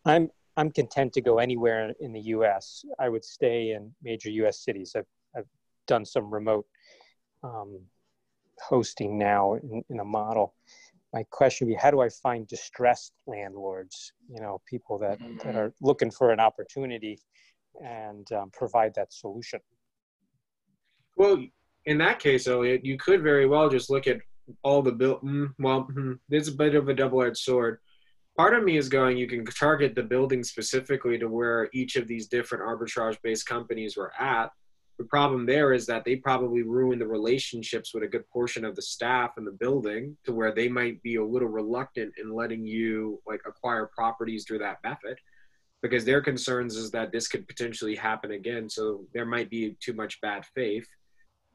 I'm content to go anywhere in the U.S. I would stay in major U.S. cities. I've done some remote hosting now in a model. My question would be, how do I find distressed landlords, you know, people that are looking for an opportunity and provide that solution? Well, in that case, Elliot, you could very well just look at all the there's a bit of a double-edged sword. Part of me is going, you can target the building specifically to where each of these different arbitrage-based companies were at, The problem there is that they probably ruin the relationships with a good portion of the staff in the building to where they might be a little reluctant in letting you like acquire properties through that method, because their concerns is that this could potentially happen again. So there might be too much bad faith.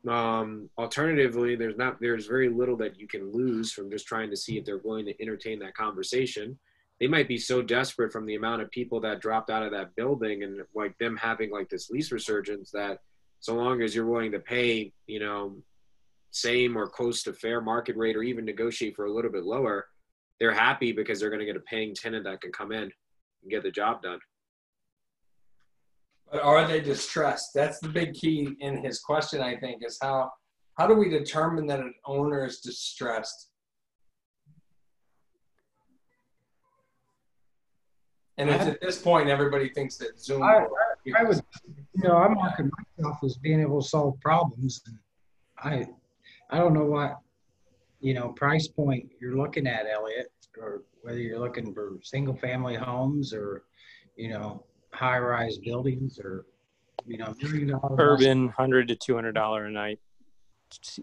Alternatively, there's very little that you can lose from just trying to see if they're willing to entertain that conversation. They might be so desperate from the amount of people that dropped out of that building and like them having like this lease resurgence that so long as you're willing to pay, you know, same or close to fair market rate or even negotiate for a little bit lower, they're happy because they're going to get a paying tenant that can come in and get the job done. But are they distressed? That's the big key in his question, I think, is how do we determine that an owner is distressed? And it's at this point, everybody thinks that Zoom. I would, you know, I market myself as being able to solve problems. And I don't know what, you know, price point you're looking at, Elliot, or whether you're looking for single family homes or, you know, high-rise buildings or, you know, $1 million. Urban, $100 to $200 a night,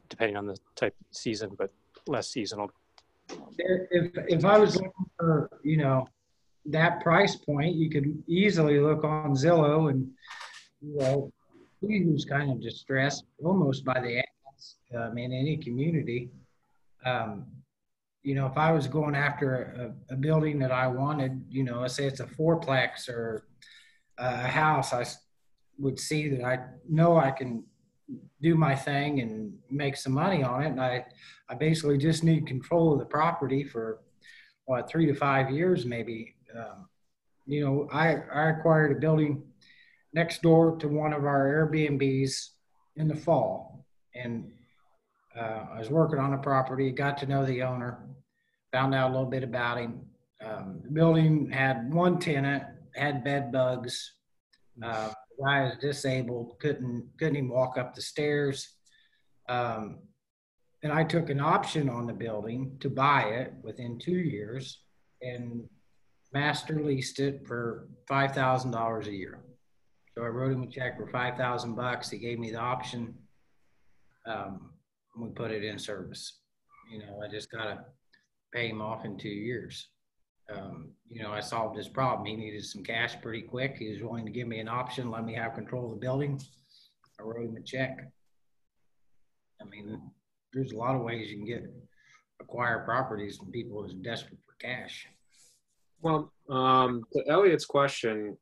depending on the type of season, but less seasonal. If I was looking for, you know, that price point, you could easily look on Zillow and, you know, who's kind of distressed almost by the ads in any community. You know, if I was going after a building that I wanted, you know, let's say it's a fourplex or a house, I would see that I know I can do my thing and make some money on it. And I basically just need control of the property for, 3 to 5 years maybe. You know, I acquired a building next door to one of our Airbnbs in the fall. And I was working on a property, got to know the owner, found out a little bit about him. The building had one tenant, had bed bugs. The guy is disabled, couldn't even walk up the stairs. And I took an option on the building to buy it within 2 years and master leased it for $5,000 a year. So I wrote him a check for $5,000. He gave me the option. We put it in service. You know, I just gotta pay him off in 2 years. You know, I solved his problem. He needed some cash pretty quick. He was willing to give me an option, let me have control of the building. I wrote him a check. I mean, there's a lot of ways you can acquire properties from people who's desperate for cash. Well, to Elliot's question,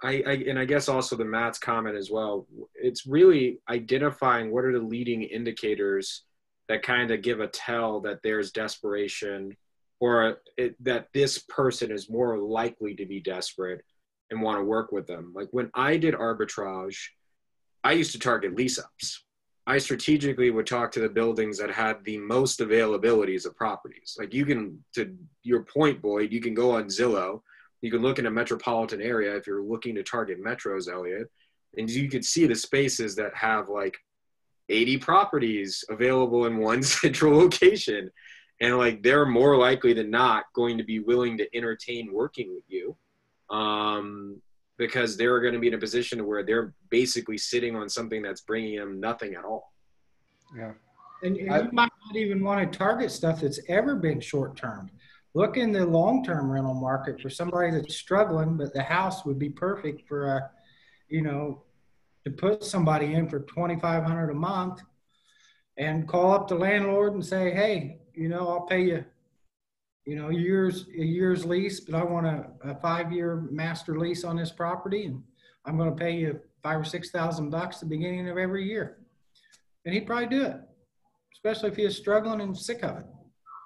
I guess also the Matt's comment as well, it's really identifying what are the leading indicators that kind of give a tell that there's desperation or that this person is more likely to be desperate and want to work with them. Like when I did arbitrage, I used to target lease ups. I strategically would talk to the buildings that had the most availabilities of properties. Like you can, to your point, Boyd, you can go on Zillow. You can look in a metropolitan area if you're looking to target metros, Elliot, and you could see the spaces that have like 80 properties available in one central location. And like they're more likely than not going to be willing to entertain working with you because they're going to be in a position where they're basically sitting on something that's bringing them nothing at all. Yeah. And you might not even want to target stuff that's ever been short-term. Look in the long-term rental market for somebody that's struggling, but the house would be perfect for you know, to put somebody in for $2,500 a month and call up the landlord and say, hey, you know, I'll pay you, you know, a year's lease, but I want a 5-year master lease on this property, and I'm going to pay you $5,000 or $6,000 at the beginning of every year. And he'd probably do it, especially if he was struggling and sick of it.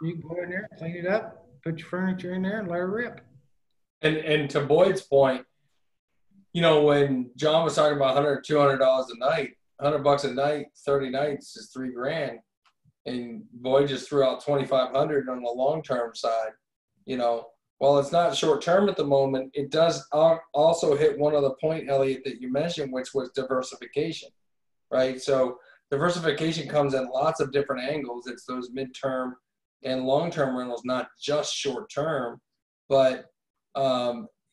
You can go in there, clean it up, put your furniture in there, and let it rip. And to Boyd's point, you know, when John was talking about $100, $200 a night, $100 a night, 30 nights is $3,000. And Boyd just threw out 2,500 on the long-term side. You know, while it's not short-term at the moment, it does also hit one other point, Elliot, that you mentioned, which was diversification, right? So diversification comes in lots of different angles. It's those mid-term and long-term rentals, not just short-term, but,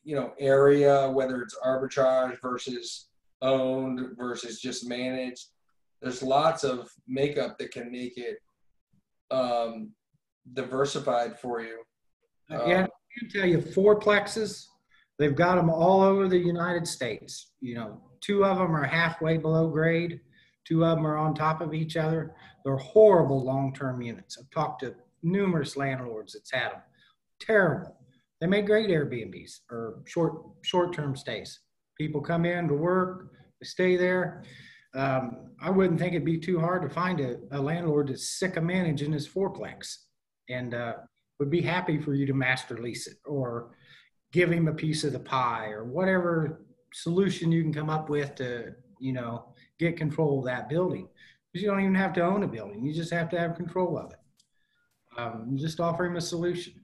you know, area, whether it's arbitrage versus owned versus just managed. There's lots of makeup that can make it diversified for you. Yeah, I can tell you fourplexes, they've got them all over the United States. You know, 2 of them are halfway below grade. 2 of them are on top of each other. They're horrible long-term units. I've talked to numerous landlords that's had them. Terrible. They make great Airbnbs or short-term stays. People come in to work, they stay there. I wouldn't think it'd be too hard to find a landlord that's sick of managing his fourplex and would be happy for you to master lease it or give him a piece of the pie or whatever solution you can come up with to, you know, get control of that building. Because you don't even have to own a building. You just have to have control of it. Just offer him a solution.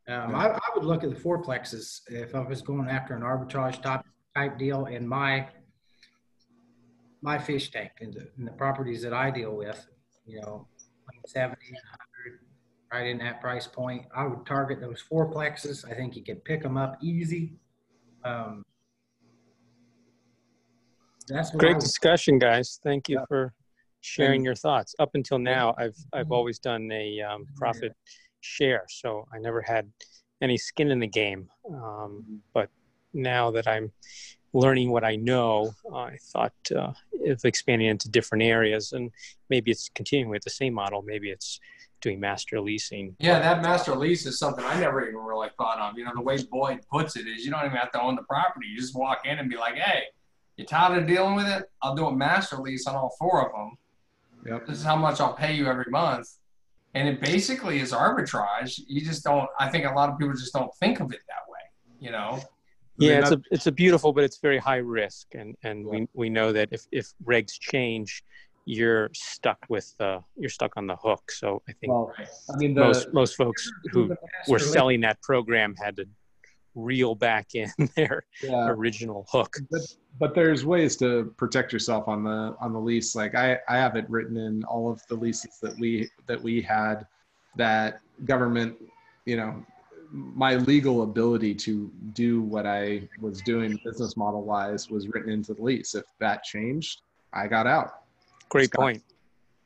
I would look at the fourplexes if I was going after an arbitrage type deal in my fish tank and the properties that I deal with, you know, 70, 100, right in that price point. I would target those fourplexes. I think you can pick them up easy. That's what Great discussion, guys. Thank you for sharing your thoughts. Up until now, I've always done a profit share, so I never had any skin in the game. But now that I'm learning what I know, I thought of expanding into different areas, and maybe it's continuing with the same model. Maybe it's doing master leasing. Yeah, that master lease is something I never even really thought of. You know, the way Boyd puts it is you don't even have to own the property. You just walk in and be like, hey, you tired of dealing with it? I'll do a master lease on all 4 of them. Yep. This is how much I'll pay you every month. And it basically is arbitrage. You just don't, I think a lot of people just don't think of it that way, you know? Yeah, it's a beautiful, but it's very high risk. And we know that if regs change, you're stuck on the hook. So I think most folks who were selling that program had to reel back in their original hook. But there's ways to protect yourself on the lease. Like I have it written in all of the leases that we had that government, you know, my legal ability to do what I was doing business model wise was written into the lease. If that changed, I got out. Great point.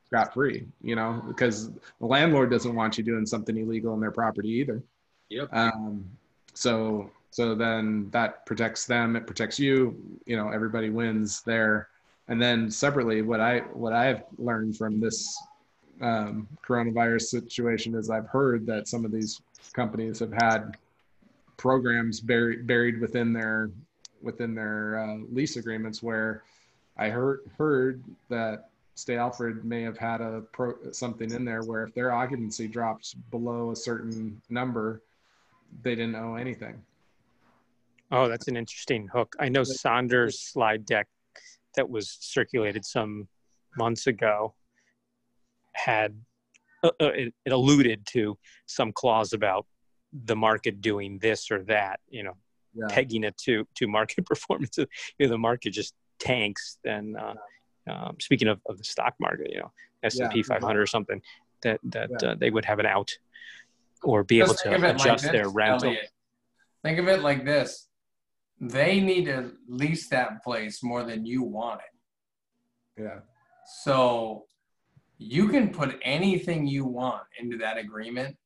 Scot free, you know, because the landlord doesn't want you doing something illegal on their property either. Yep. So then that protects them. It protects you. You know, everybody wins there. And then separately, what I've learned from this coronavirus situation is I've heard that some of these companies have had programs buried within their lease agreements where I heard that Stay Alfred may have had something in there where if their occupancy drops below a certain number, they didn't owe anything. Oh, that's an interesting hook. I know Saunders' slide deck that was circulated some months ago had it alluded to some clause about the market doing this or that, you know, pegging it to market performance. You know, the market just tanks. Then speaking of the stock market, you know, S&P 500 or something, that they would have an out or be able to adjust their rental. Elliot. Think of it like this. They need to lease that place more than you want it. Yeah. So you can put anything you want into that agreement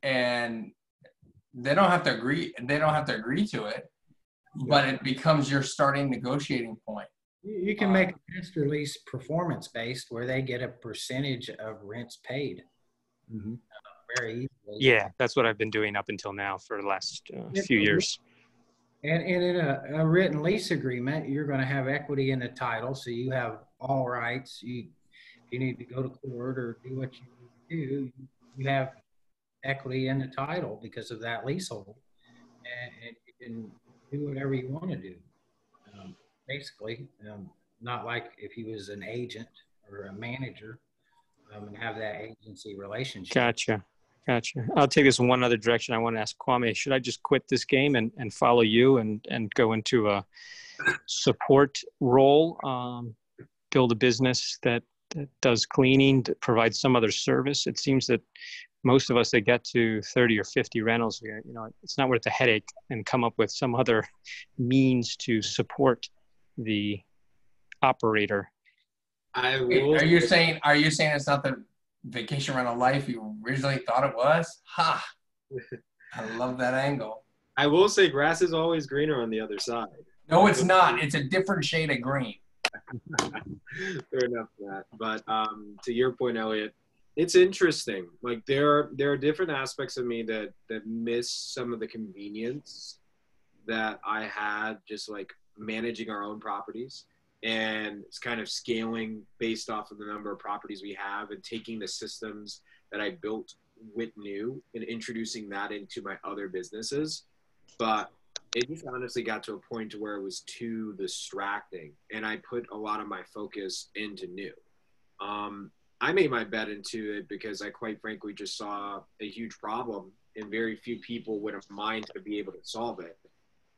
and they don't have to agree. They don't have to agree to it, but it becomes your starting negotiating point. You can make a master lease performance based where they get a percentage of rents paid. Mm-hmm. Very easily. Yeah, that's what I've been doing up until now for the last few years. And in a written lease agreement, you're going to have equity in the title, so you have all rights. You need to go to court or do what you need to do. You have equity in the title because of that leasehold, and you can do whatever you want to do. Basically, not like if he was an agent or a manager and have that agency relationship. Gotcha. I'll take this one other direction. I want to ask Kwame, should I just quit this game and follow you and go into a support role, build a business that does cleaning, that provides some other service? It seems that most of us that get to 30 or 50 rentals, you know, it's not worth the headache, and come up with some other means to support the operator. I Wait, will. are you saying it's not the vacation rental life you originally thought it was? Ha! I love that angle. I will say grass is always greener on the other side. No, it's not. It's a different shade of green. Fair enough for that. But to your point, Elliot, it's interesting. Like there are different aspects of me that miss some of the convenience that I had just like managing our own properties, and it's kind of scaling based off of the number of properties we have and taking the systems that I built with new and introducing that into my other businesses. But it just honestly got to a point to where it was too distracting, and I put a lot of my focus into new. I made my bet into it because I quite frankly just saw a huge problem and very few people would have mind to be able to solve it.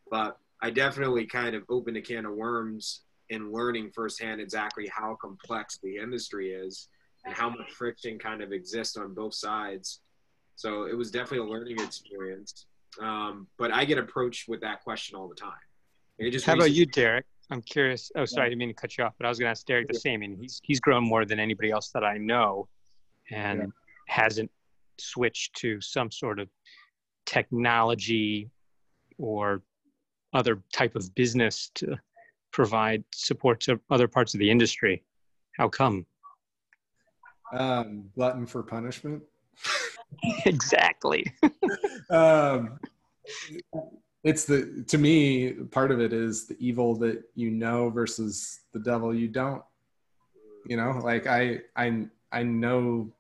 But I definitely kind of opened a can of worms in learning firsthand exactly how complex the industry is and how much friction kind of exists on both sides. So it was definitely a learning experience. But I get approached with that question all the time. How about you, Derek? I'm curious. Oh, sorry, I didn't mean to cut you off, but I was going to ask Derek the same. I mean, he's grown more than anybody else that I know, and hasn't switched to some sort of technology or other type of business to provide support to other parts of the industry. How come? Glutton for punishment. Exactly. To me, part of it is the evil that you know versus the devil you don't. You know, like I know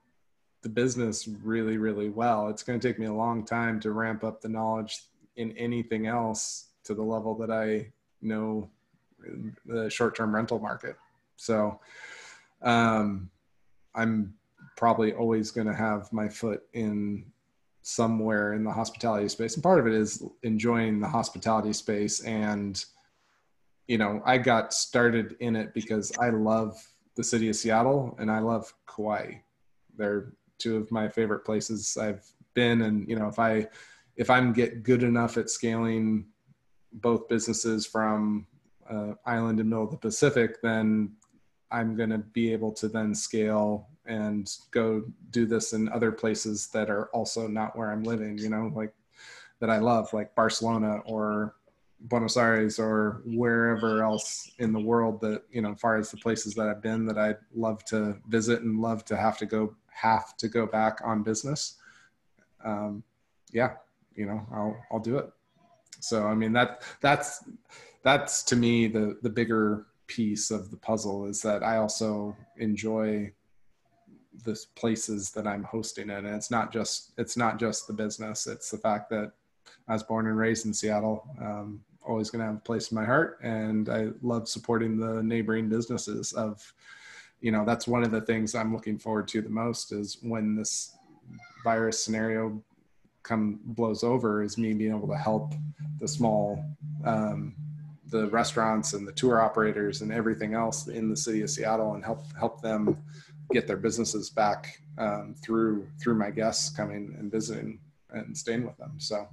the business really, really well. It's going to take me a long time to ramp up the knowledge in anything else to the level that I know the short-term rental market. So I'm probably always going to have my foot in somewhere in the hospitality space. And part of it is enjoying the hospitality space. And, you know, I got started in it because I love the city of Seattle and I love Kauai. They're two of my favorite places I've been. And, you know, if I'm get good enough at scaling both businesses from island in the middle of the Pacific, then I'm going to be able to then scale and go do this in other places that are also not where I'm living, you know, like that I love, like Barcelona or Buenos Aires or wherever else in the world that, you know, as far as the places that I've been that I'd love to visit and love to have to go back on business. Yeah, you know, I'll do it. So, I mean, that's to me, the bigger piece of the puzzle is that I also enjoy the places that I'm hosting in. And it's not just the business. It's the fact that I was born and raised in Seattle. Always going to have a place in my heart. And I love supporting the neighboring businesses of, you know, that's one of the things I'm looking forward to the most is when this virus scenario blows over, is me being able to help the small, the restaurants and the tour operators and everything else in the city of Seattle and help them get their businesses back through my guests coming and visiting and staying with them. So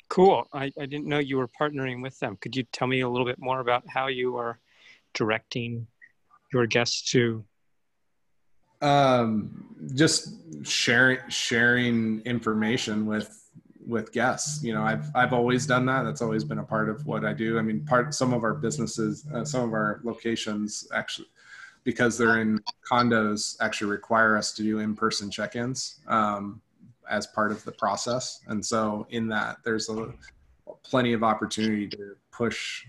cool. I didn't know you were partnering with them. Could you tell me a little bit more about how you are directing your guests to? Just sharing information with guests. You know, I've always done that. That's always been a part of what I do. I mean, some of our businesses, some of our locations actually, because they're in condos, actually require us to do in-person check-ins as part of the process. And so in that, there's plenty of opportunity to push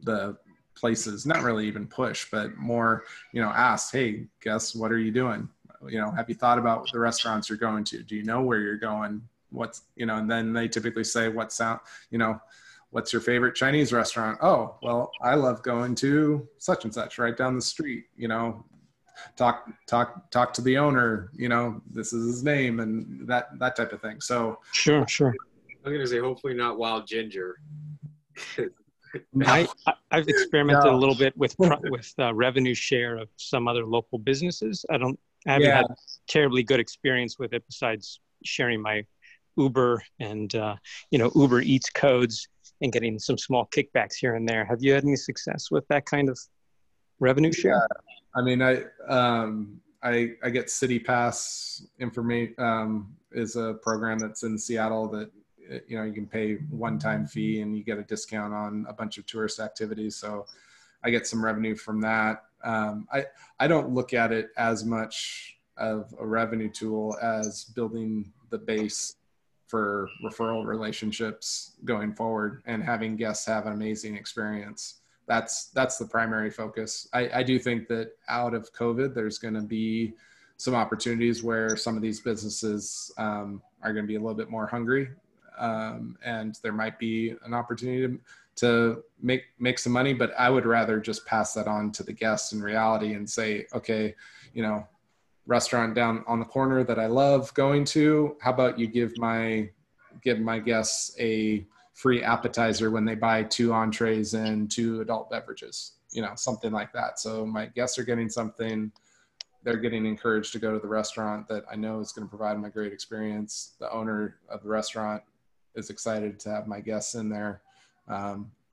the places, not really even push, but more, you know, ask, hey, guests, what are you doing? You know, have you thought about the restaurants you're going to? Do you know where you're going? What's, you know, and then they typically say, what's your favorite Chinese restaurant? Oh, well, I love going to such and such right down the street, you know, talk to the owner, you know, this is his name and that type of thing. So Sure. I'm going to say, hopefully not Wild Ginger. I've experimented a little bit with revenue share of some other local businesses. I haven't had terribly good experience with it besides sharing my Uber and Uber Eats codes and getting some small kickbacks here and there. Have you had any success with that kind of revenue share? Yeah. I mean, I get City Pass information, is a program that's in Seattle that, you know, you can pay one-time fee and you get a discount on a bunch of tourist activities. So I get some revenue from that. I don't look at it as much of a revenue tool as building the base for referral relationships going forward and having guests have an amazing experience. That's the primary focus. I do think that out of COVID, there's going to be some opportunities where some of these businesses are going to be a little bit more hungry, and there might be an opportunity to make some money. But I would rather just pass that on to the guests in reality and say, okay, you know, restaurant down on the corner that I love going to, how about you give my guests a free appetizer when they buy 2 entrees and 2 adult beverages, you know, something like that. So my guests are getting something, they're getting encouraged to go to the restaurant that I know is going to provide them a great experience. The owner of the restaurant is excited to have my guests in there.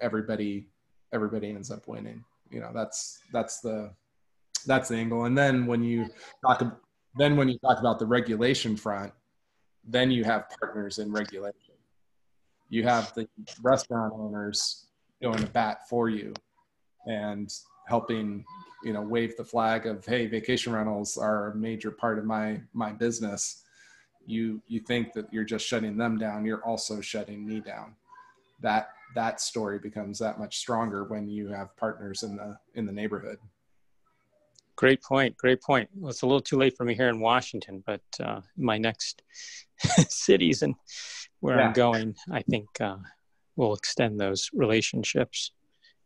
Everybody ends up winning. You know, that's the angle. And then when you talk about the regulation front, then you have partners in regulation. You have the restaurant owners going to bat for you and helping, you know, wave the flag of, hey, vacation rentals are a major part of my business. You think that you're just shutting them down, you're also shutting me down. That story becomes that much stronger when you have partners in the neighborhood. Great point. Well, it's a little too late for me here in Washington, but my next cities and where I'm going, I think we'll extend those relationships.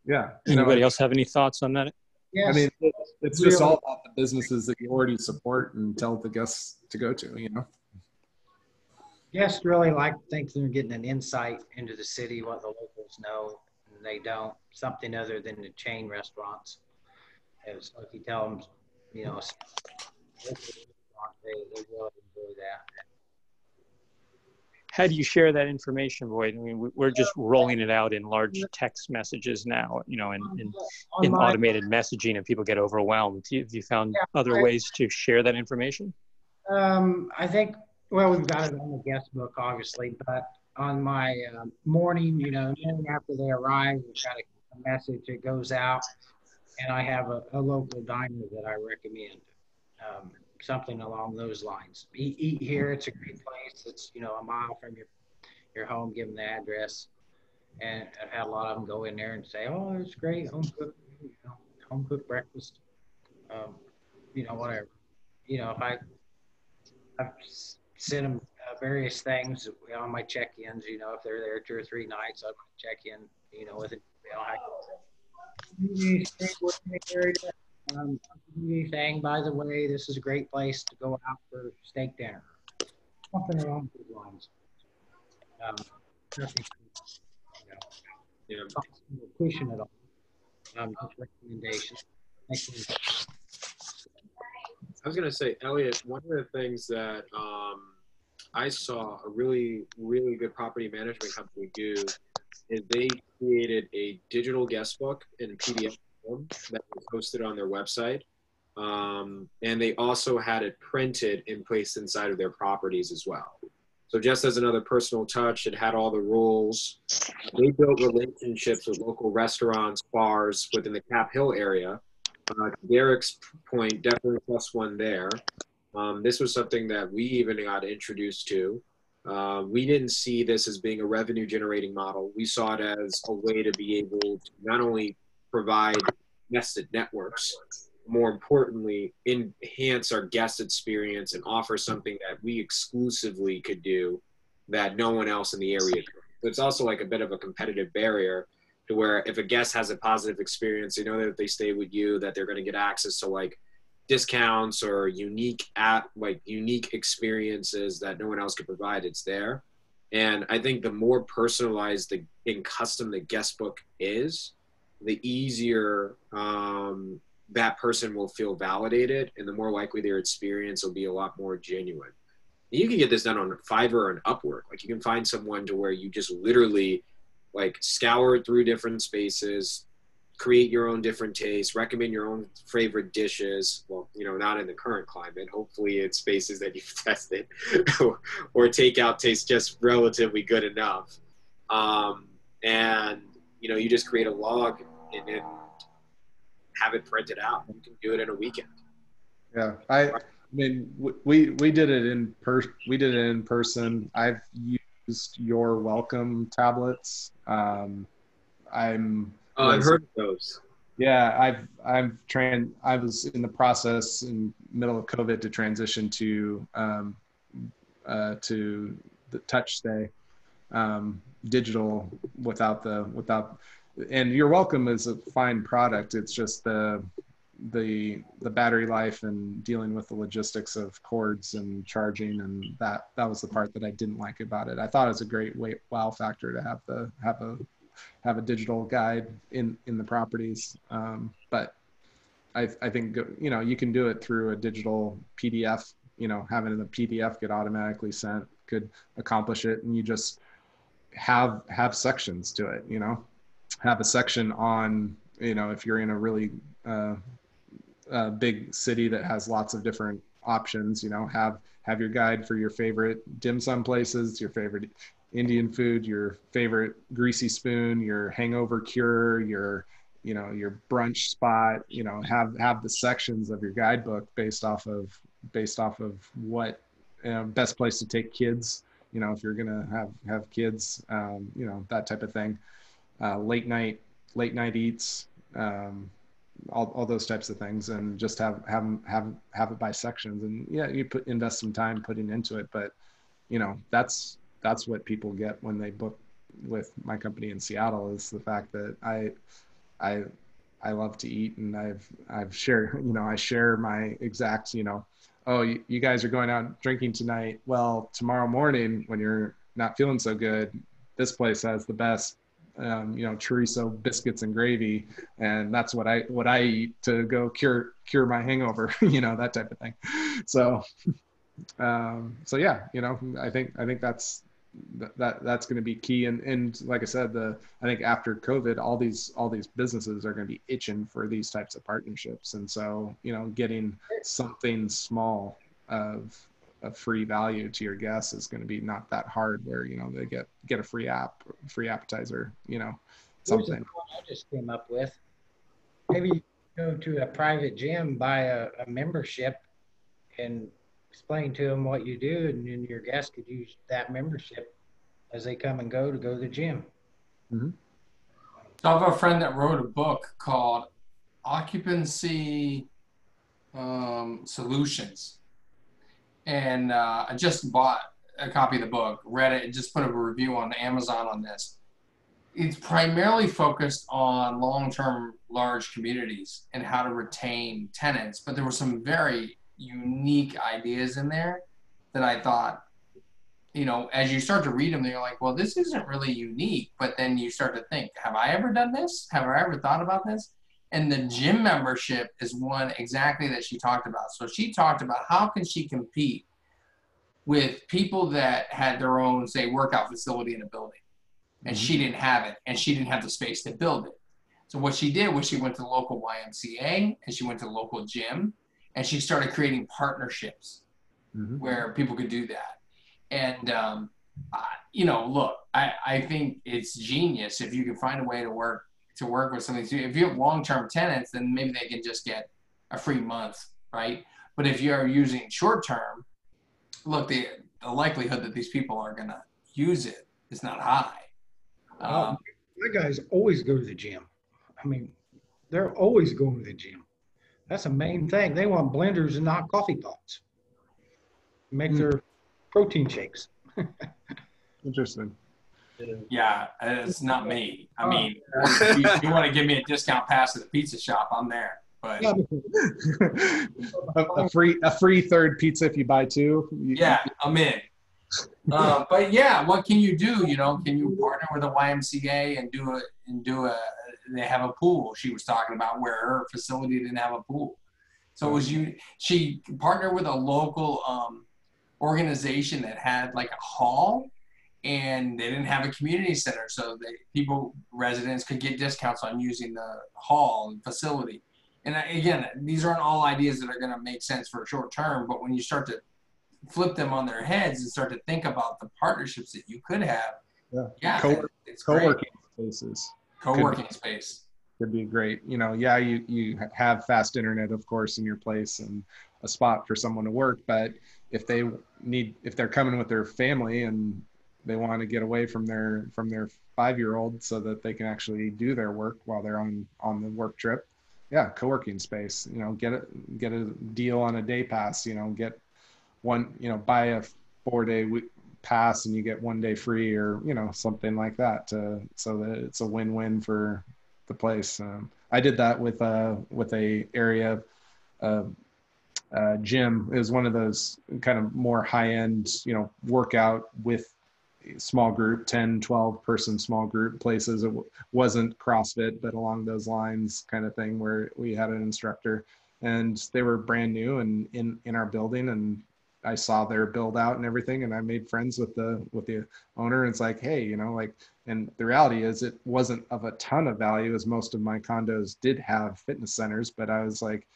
Yeah. Anybody else have any thoughts on that? Yes. I mean, it's just all about the businesses that you already support and tell the guests to go to, you know? Guests really think they're getting an insight into the city, what the locals know, and they don't. Something other than the chain restaurants. As like you tell them, you know, they really enjoy that. How do you share that information, Boyd? I mean, we're just rolling it out in large text messages now, you know, in automated messaging, and people get overwhelmed. Have you found other ways to share that information? I think, well, we've got it on the guest book, obviously, but on my morning, you know, after they arrive, we've got a message that goes out, and I have a local diner that I recommend. Something along those lines. Eat here. It's a great place. It's, you know, a mile from your home. Give them the address, and I've had a lot of them go in there and say, "Oh, it's great, home cooked, you know, home cooked breakfast." You know, whatever. You know, if I've sent them various things on my check-ins. You know, if they're there 2 or 3 nights, I might check in. You know, with it. You know, saying, by the way, this is a great place to go out for steak dinner. Something along those lines. Nothing, you know, pushing it all. Just recommendations. I was going to say, Elliot, one of the things that I saw a really, really good property management company do is they created a digital guest book in PDF form that was posted on their website. And they also had it printed and placed inside of their properties as well. So just as another personal touch, it had all the rules. They built relationships with local restaurants, bars within the Cap Hill area. Derek's point, definitely +1 there. This was something that we even got introduced to. We didn't see this as being a revenue generating model. We saw it as a way to be able to not only provide nested networks, more importantly, enhance our guest experience and offer something that we exclusively could do that no one else in the area could. So it's also like a bit of a competitive barrier to where if a guest has a positive experience, they know that if they stay with you, that they're going to get access to like discounts or unique experiences that no one else could provide. It's there. And I think the more personalized and custom the guest book is, the easier that person will feel validated, and the more likely their experience will be a lot more genuine. You can get this done on Fiverr and Upwork. Like you can find someone to where you just literally like scour through different spaces, create your own different tastes, recommend your own favorite dishes. Well, you know, not in the current climate. Hopefully it's spaces that you've tested or takeout tastes just relatively good enough. And, you know, you just create a log and then have it printed out. You can do it in a weekend. Yeah. I mean, we did it in person. We did it in person. I've used your welcome tablets. I've heard of those. Yeah, I was in the process in middle of COVID to transition to the touch stay, digital without, and Your Welcome is a fine product. It's just the battery life and dealing with the logistics of cords and charging, and that was the part that I didn't like about it. I thought it was a great wow factor to have a digital guide in the properties, but I think, you know, you can do it through a digital PDF. You know, having the PDF get automatically sent could accomplish it, and you just have sections to it. You know, have a section on, you know, if you're in a really big city that has lots of different options, you know, have your guide for your favorite dim sum places, your favorite Indian food, your favorite greasy spoon, your hangover cure, your brunch spot. You know, have the sections of your guidebook based off of what best place to take kids. You know, if you're gonna have kids, you know, that type of thing. Late night eats, all those types of things, and just have it by sections. And yeah, you invest some time putting into it, but you know, that's what people get when they book with my company in Seattle, is the fact that I love to eat, and I've shared, you know, I share my exact, you know, oh, you guys are going out drinking tonight. Well, tomorrow morning when you're not feeling so good, this place has the best, you know, chorizo biscuits and gravy, and that's what I eat to go cure my hangover, you know, that type of thing. So yeah, you know, I think that's going to be key. And like I said, I think after COVID, all these businesses are going to be itching for these types of partnerships. And so, you know, getting something small of free value to your guests is going to be not that hard, where, you know, they get a free appetizer, you know, something. Here's one I just came up with. Maybe you go to a private gym, buy a membership, and explain to them what you do, and then your guests could use that membership as they come and go to the gym. Mm-hmm. So I have a friend that wrote a book called Occupancy Solutions, and I just bought a copy of the book, read it, and just put a review on Amazon on this. It's primarily focused on long-term large communities and how to retain tenants, but there were some very unique ideas in there that I thought, you know, as you start to read them, you're like, well, this isn't really unique. But then you start to think, have I ever done this? Have I ever thought about this? And the gym membership is one exactly that she talked about. So she talked about how can she compete with people that had their own, say, workout facility in a building, and she didn't have it, and she didn't have the space to build it. So what she did was she went to the local YMCA, and she went to the local gym, and she started creating partnerships where people could do that. And, you know, look, I think it's genius if you can find a way to work with something. If you have long-term tenants, then maybe they can just get a free month, right? But if you're using short-term, look, the likelihood that these people are going to use it is not high. My guys always go to the gym. I mean, they're always going to the gym. That's a main thing. They want blenders and not coffee pots. Make their protein shakes. Interesting. Yeah, it's not me. I mean, if you want to give me a discount pass to the pizza shop, I'm there. But a free third pizza if you buy two. Yeah, I'm in. But yeah, what can you do? You know, can you partner with a YMCA and do a they have a pool? She was talking about where her facility didn't have a pool. So she partnered with a local organization that had like a hall, and they didn't have a community center, so residents could get discounts on using the hall and facility. And again, these aren't all ideas that are going to make sense for a short term, but when you start to flip them on their heads and start to think about the partnerships that you could have, it's co-working spaces. Co-working space could be great. You know, you have fast internet, of course, in your place and a spot for someone to work, but if they're coming with their family and they want to get away from their 5-year-old so that they can actually do their work while they're on the work trip, co-working space. You know, get a deal on a day pass. You know, get one. You know, buy a 4-day pass and you get 1 day free, or something like that, so that it's a win-win for the place. I did that with a area gym. It was one of those kind of more high-end, workout with small group, 10, 12 person small group places. It wasn't CrossFit, but along those lines kind of thing, where we had an instructor and they were brand new and in our building, and I saw their build out and everything, and I made friends with the owner. And it's like, hey, and the reality is it wasn't of a ton of value, as most of my condos did have fitness centers, but I was like,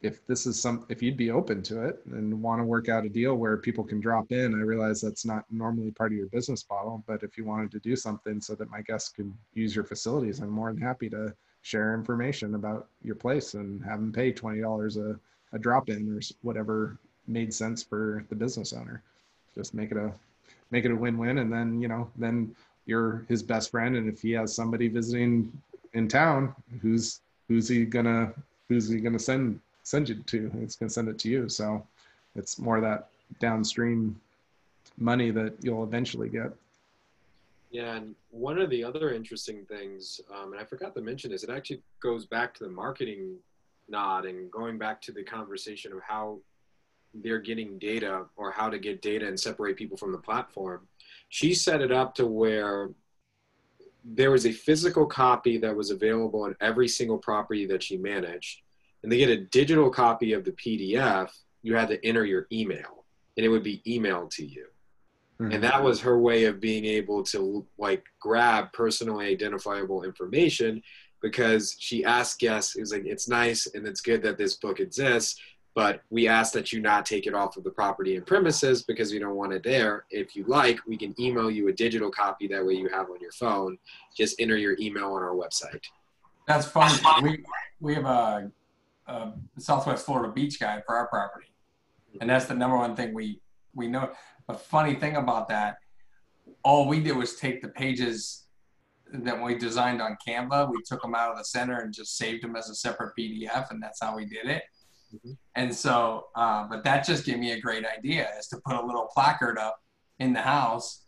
if you'd be open to it and want to work out a deal where people can drop in, I realize that's not normally part of your business model, but if you wanted to do something so that my guests could use your facilities, I'm more than happy to share information about your place and have them pay $20 a drop in or whatever made sense for the business owner. Just make it a win-win. And then, then you're his best friend. And if he has somebody visiting in town, who's he gonna send you to? It's going to send it to you. So it's more that downstream money that you'll eventually get. Yeah, and one of the other interesting things, and I forgot to mention this, it actually goes back to the marketing nod and going back to the conversation of how they're getting data, or how to get data and separate people from the platform. She set it up to where there was a physical copy that was available on every single property that she managed, and they get a digital copy of the PDF. You had to enter your email, and it would be emailed to you. Mm-hmm. And that was her way of being able to grab personally identifiable information, because she asked guests, it was like, it's nice and it's good that this book exists, but we ask that you not take it off of the property and premises because we don't want it there. If you like, we can email you a digital copy. That way you have on your phone. Just enter your email on our website. That's funny. We have a Southwest Florida beach guide for our property, and that's the number one thing we know. The funny thing about that, all we did was take the pages that we designed on Canva, we took them out of the center and just saved them as a separate PDF, and that's how we did it. Mm-hmm. And so, but that just gave me a great idea, is to put a little placard up in the house,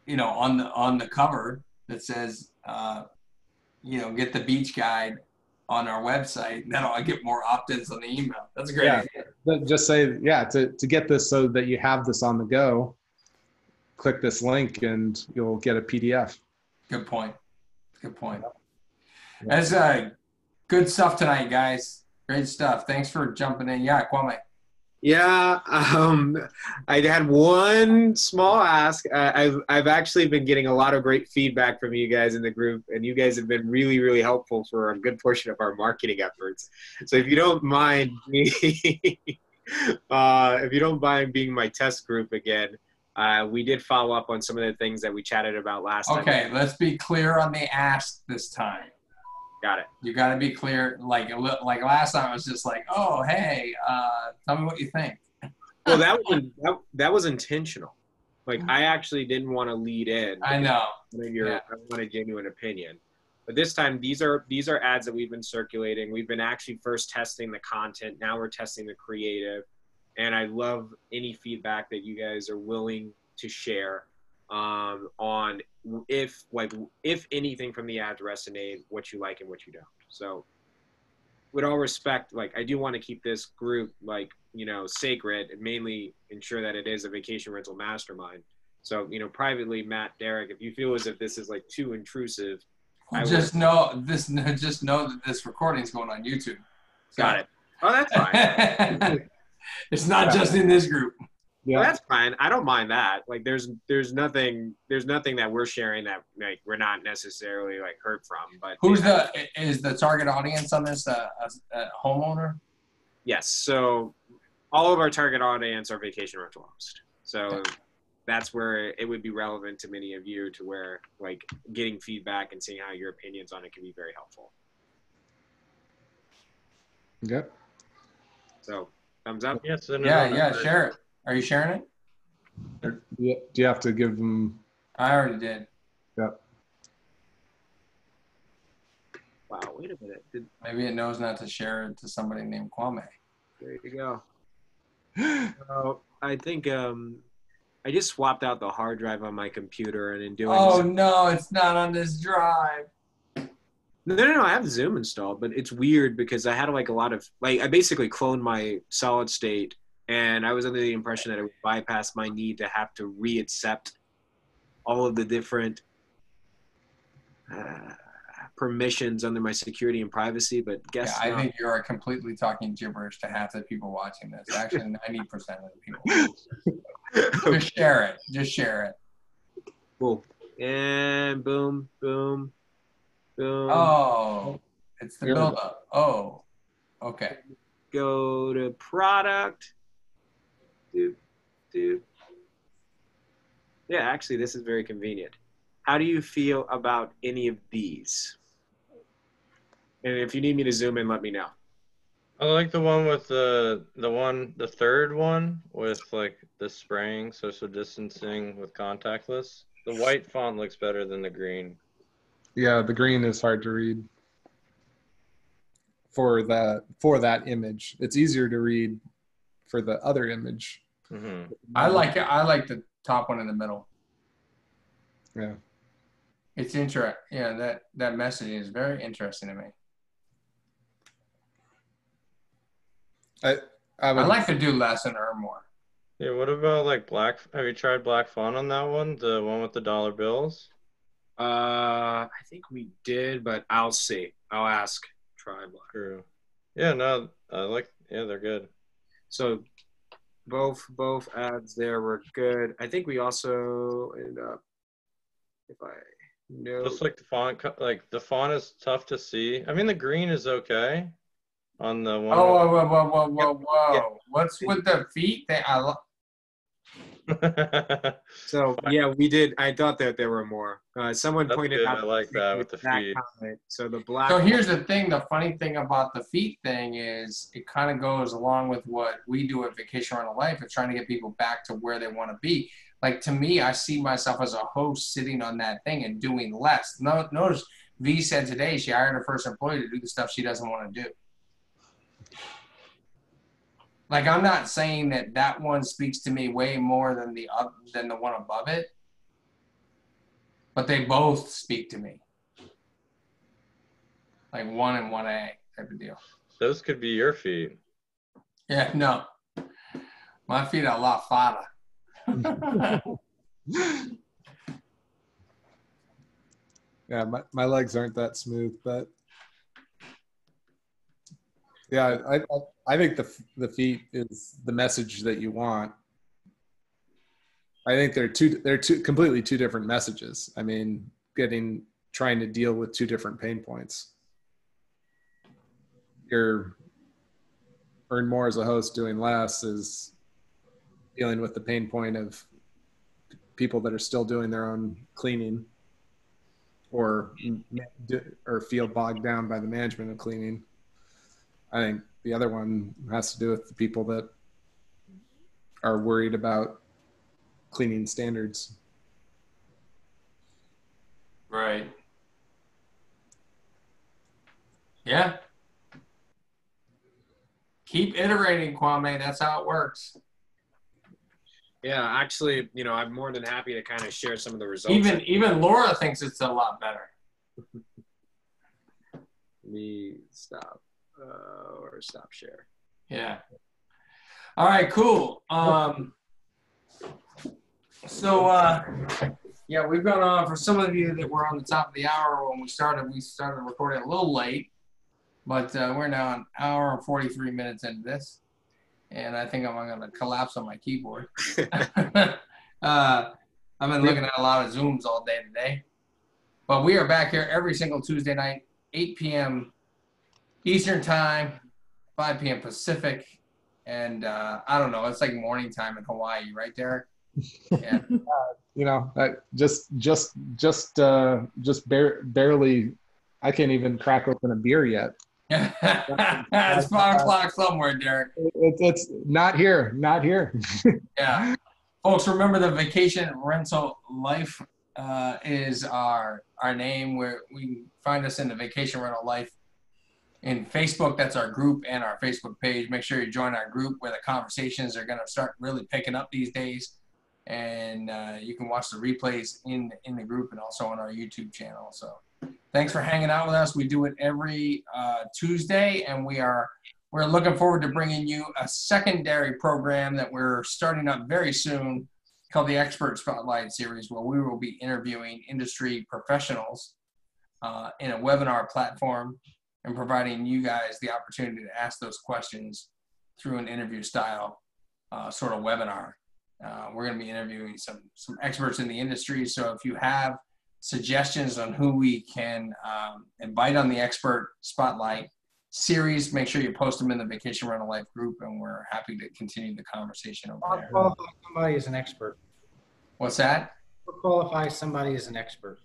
on the cover that says, get the beach guide on our website, and that'll get more opt-ins on the email. That's a great idea. Just say, to get this so that you have this on the go, click this link and you'll get a PDF. Good point. That's good stuff tonight, guys. Great stuff. Thanks for jumping in. Yeah, Kwame. Yeah, I had one small ask. I've actually been getting a lot of great feedback from you guys in the group, and you guys have been really, really helpful for a good portion of our marketing efforts. So if you don't mind being my test group again, we did follow up on some of the things that we chatted about last time. Okay, let's be clear on the ask this time. Got it. You got to be clear. Like last time, I was just like, "Oh, hey, tell me what you think." Well, that was intentional. I actually didn't want to lead in. I know. I want a genuine opinion, but this time these are ads that we've been circulating. We've been actually first testing the content. Now we're testing the creative, and I love any feedback that you guys are willing to share on if anything from the ads resonate, what you like and what you don't. So with all respect, I do want to keep this group sacred, and mainly ensure that it is a vacation rental mastermind. So privately, Matt, Derek, if you feel as if this is too intrusive, just know that this recording is going on YouTube. Got it. Oh, that's fine. It's not just in this group. Well, that's fine. I don't mind that. Like, there's nothing that we're sharing that like we're not necessarily like hurt from. But is the target audience on this a homeowner? Yes. So all of our target audience are vacation rental hosts. So that's where it would be relevant to many of you, to where like getting feedback and seeing how your opinions on it can be very helpful. Yep. So thumbs up. Yes. Yeah. Share it. Are you sharing it? Do you have to give them? I already did. Yep. Wow. Wait a minute. Maybe it knows not to share it to somebody named Kwame. There you go. I think I just swapped out the hard drive on my computer, and in doing Oh no, it's not on this drive. No, I have Zoom installed, but it's weird because I had like a lot of I basically cloned my solid state, and I was under the impression that it would bypass my need to have to reaccept all of the different permissions under my security and privacy, but guess I think you are completely talking gibberish to half the people watching this. Actually, 90% of the people. Just share it. Just share it. Cool. And boom, boom, boom. Oh, it's the buildup. Oh, okay. Go to product. Doop. Yeah, actually, this is very convenient. How do you feel about any of these? And if you need me to zoom in, let me know. I like the one with the third one with like the spraying, social distancing with contactless. The white font looks better than the green. Yeah, the green is hard to read for that image. It's easier to read for the other image. Mm-hmm. I like it. I like the top one in the middle. Yeah. It's interesting. Yeah, that message is very interesting to me. I like to do less and earn more. Yeah, what about like black? Have you tried black font on that one? The one with the dollar bills? I think we did, but I'll see. I'll ask. Try black. True. Yeah, no, they're good. So both ads there were good. I think we also ended up, if I know. Just like the font, like the font is tough to see. I mean, the green is okay on the one. Whoa. Yeah. What's with the feet thing? So yeah, we did. I thought that there were more. Someone pointed out. I like that with the feet. Comment. So the black. So here's the thing. The funny thing about the feet thing is it kind of goes along with what we do at Vacation Rental Life of trying to get people back to where they want to be. Like, to me, I see myself as a host sitting on that thing and doing less. Notice V said today she hired her first employee to do the stuff she doesn't want to do. Like, I'm not saying that one speaks to me way more than the one above it, but they both speak to me. Like 1 and 1A type of deal. Those could be your feet. Yeah, no. My feet are a lot fatter. Yeah, my legs aren't that smooth, but yeah, I think the feet is the message that you want. I think they're completely two different messages. I mean, trying to deal with two different pain points. Your earn more as a host, doing less is dealing with the pain point of people that are still doing their own cleaning or feel bogged down by the management of cleaning. I think the other one has to do with the people that are worried about cleaning standards. Right. Yeah. Keep iterating, Kwame. That's how it works. Yeah, actually, I'm more than happy to kind of share some of the results. Even Laura thinks it's a lot better. Let me stop or stop share. Yeah. All right, cool. Yeah, we've gone on for some of you that were on the top of the hour when we started recording a little late, but we're now an hour and 43 minutes into this. and I think I'm going to collapse on my keyboard. I've been looking at a lot of Zooms all day today. But we are back here every single Tuesday night, 8 p.m. Eastern Time, 5 p.m. Pacific. And I don't know, it's like morning time in Hawaii, right, Derek? Yeah. You know, barely, I can't even crack open a beer yet. It's 5 o'clock somewhere, Derek. It's not here, not here. Yeah. Folks, remember the Vacation Rental Life is our name, where we find us in the Vacation Rental Life in Facebook. That's our group and our Facebook page. Make sure you join our group, where the conversations are going to start really picking up these days. And you can watch the replays in the group and also on our YouTube channel. So thanks for hanging out with us. We do it every Tuesday, and we're looking forward to bringing you a secondary program that we're starting up very soon, called the Expert Spotlight Series, where we will be interviewing industry professionals in a webinar platform and providing you guys the opportunity to ask those questions through an interview style sort of webinar. We're going to be interviewing some experts in the industry. So if you have suggestions on who we can invite on the Expert Spotlight Series, make sure you post them in the Vacation Rental Life group, and we're happy to continue the conversation over there. What qualifies somebody as an expert? What's that? What qualifies somebody as an expert?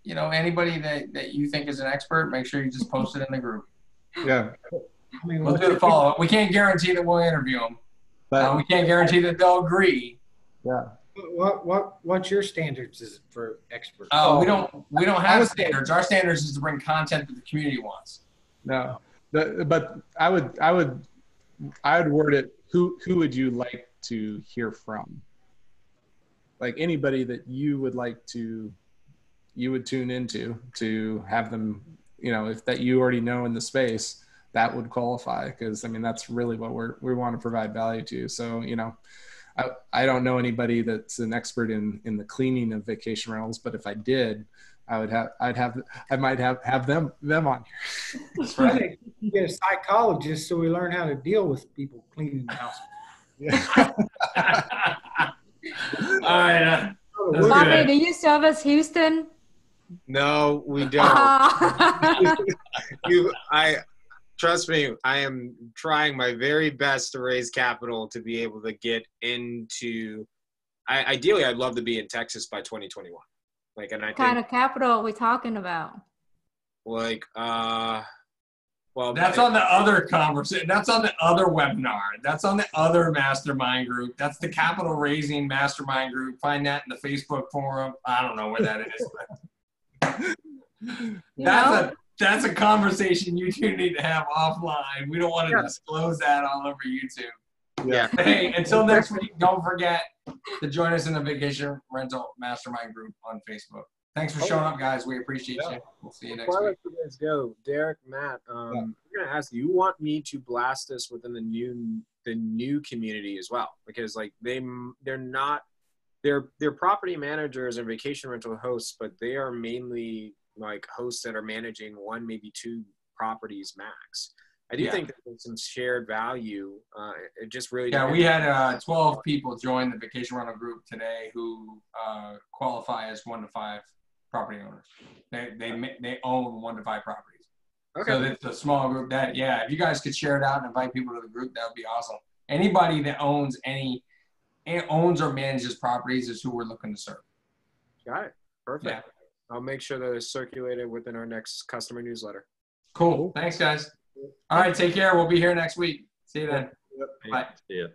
You know, anybody that you think is an expert, make sure you just post it in the group. Yeah. I mean, We'll do a follow-up. We can't guarantee that we'll interview them. But We can't guarantee that they'll agree. yeah. What's your standards for experts? Oh, we don't have standards. Our standards is to bring content that the community wants. No. But I would word it, who would you like to hear from? Like anybody that you would tune into to have them, you know, if that you already know in the space, that would qualify, because I mean that's really what we want to provide value to. So, you know, I don't know anybody that's an expert in the cleaning of vacation rentals, but if I did, I might have them on here. That's right. You get a psychologist, so we learn how to deal with people cleaning the house. Yeah. All right. That's Bobby, good. do you service Houston? No, we don't. Trust me, I am trying my very best to raise capital to be able to get into. Ideally, I'd love to be in Texas by 2021. Like, and I What kind think, of capital are we talking about? like, well, That's on the other conversation. That's on the other webinar. That's on the other mastermind group. That's the capital raising mastermind group. Find that in the Facebook forum. I don't know where that is. That's a conversation you two need to have offline. We don't want to disclose that all over YouTube. Yeah. Hey, until next week, don't forget to join us in the Vacation Rental Mastermind group on Facebook. Thanks for showing up, guys. We appreciate you. We'll see you next Before I week. let you guys go, Derek, Matt, I'm gonna ask you want me to blast this within the new community as well, because like they're property managers and vacation rental hosts, but they are mainly like hosts that are managing one, maybe two properties max. I do think that there's some shared value. It just really we had 12 people join the vacation rental group today who qualify as 1 to 5 property owners. They own 1 to 5 properties. Okay. So it's a small group that, if you guys could share it out and invite people to the group, that would be awesome. Anybody that owns or manages properties is who we're looking to serve. Got it. Perfect. Yeah. I'll make sure that it's circulated within our next customer newsletter. Cool. Thanks, guys. All right. Take care. We'll be here next week. See you then. Bye. See ya.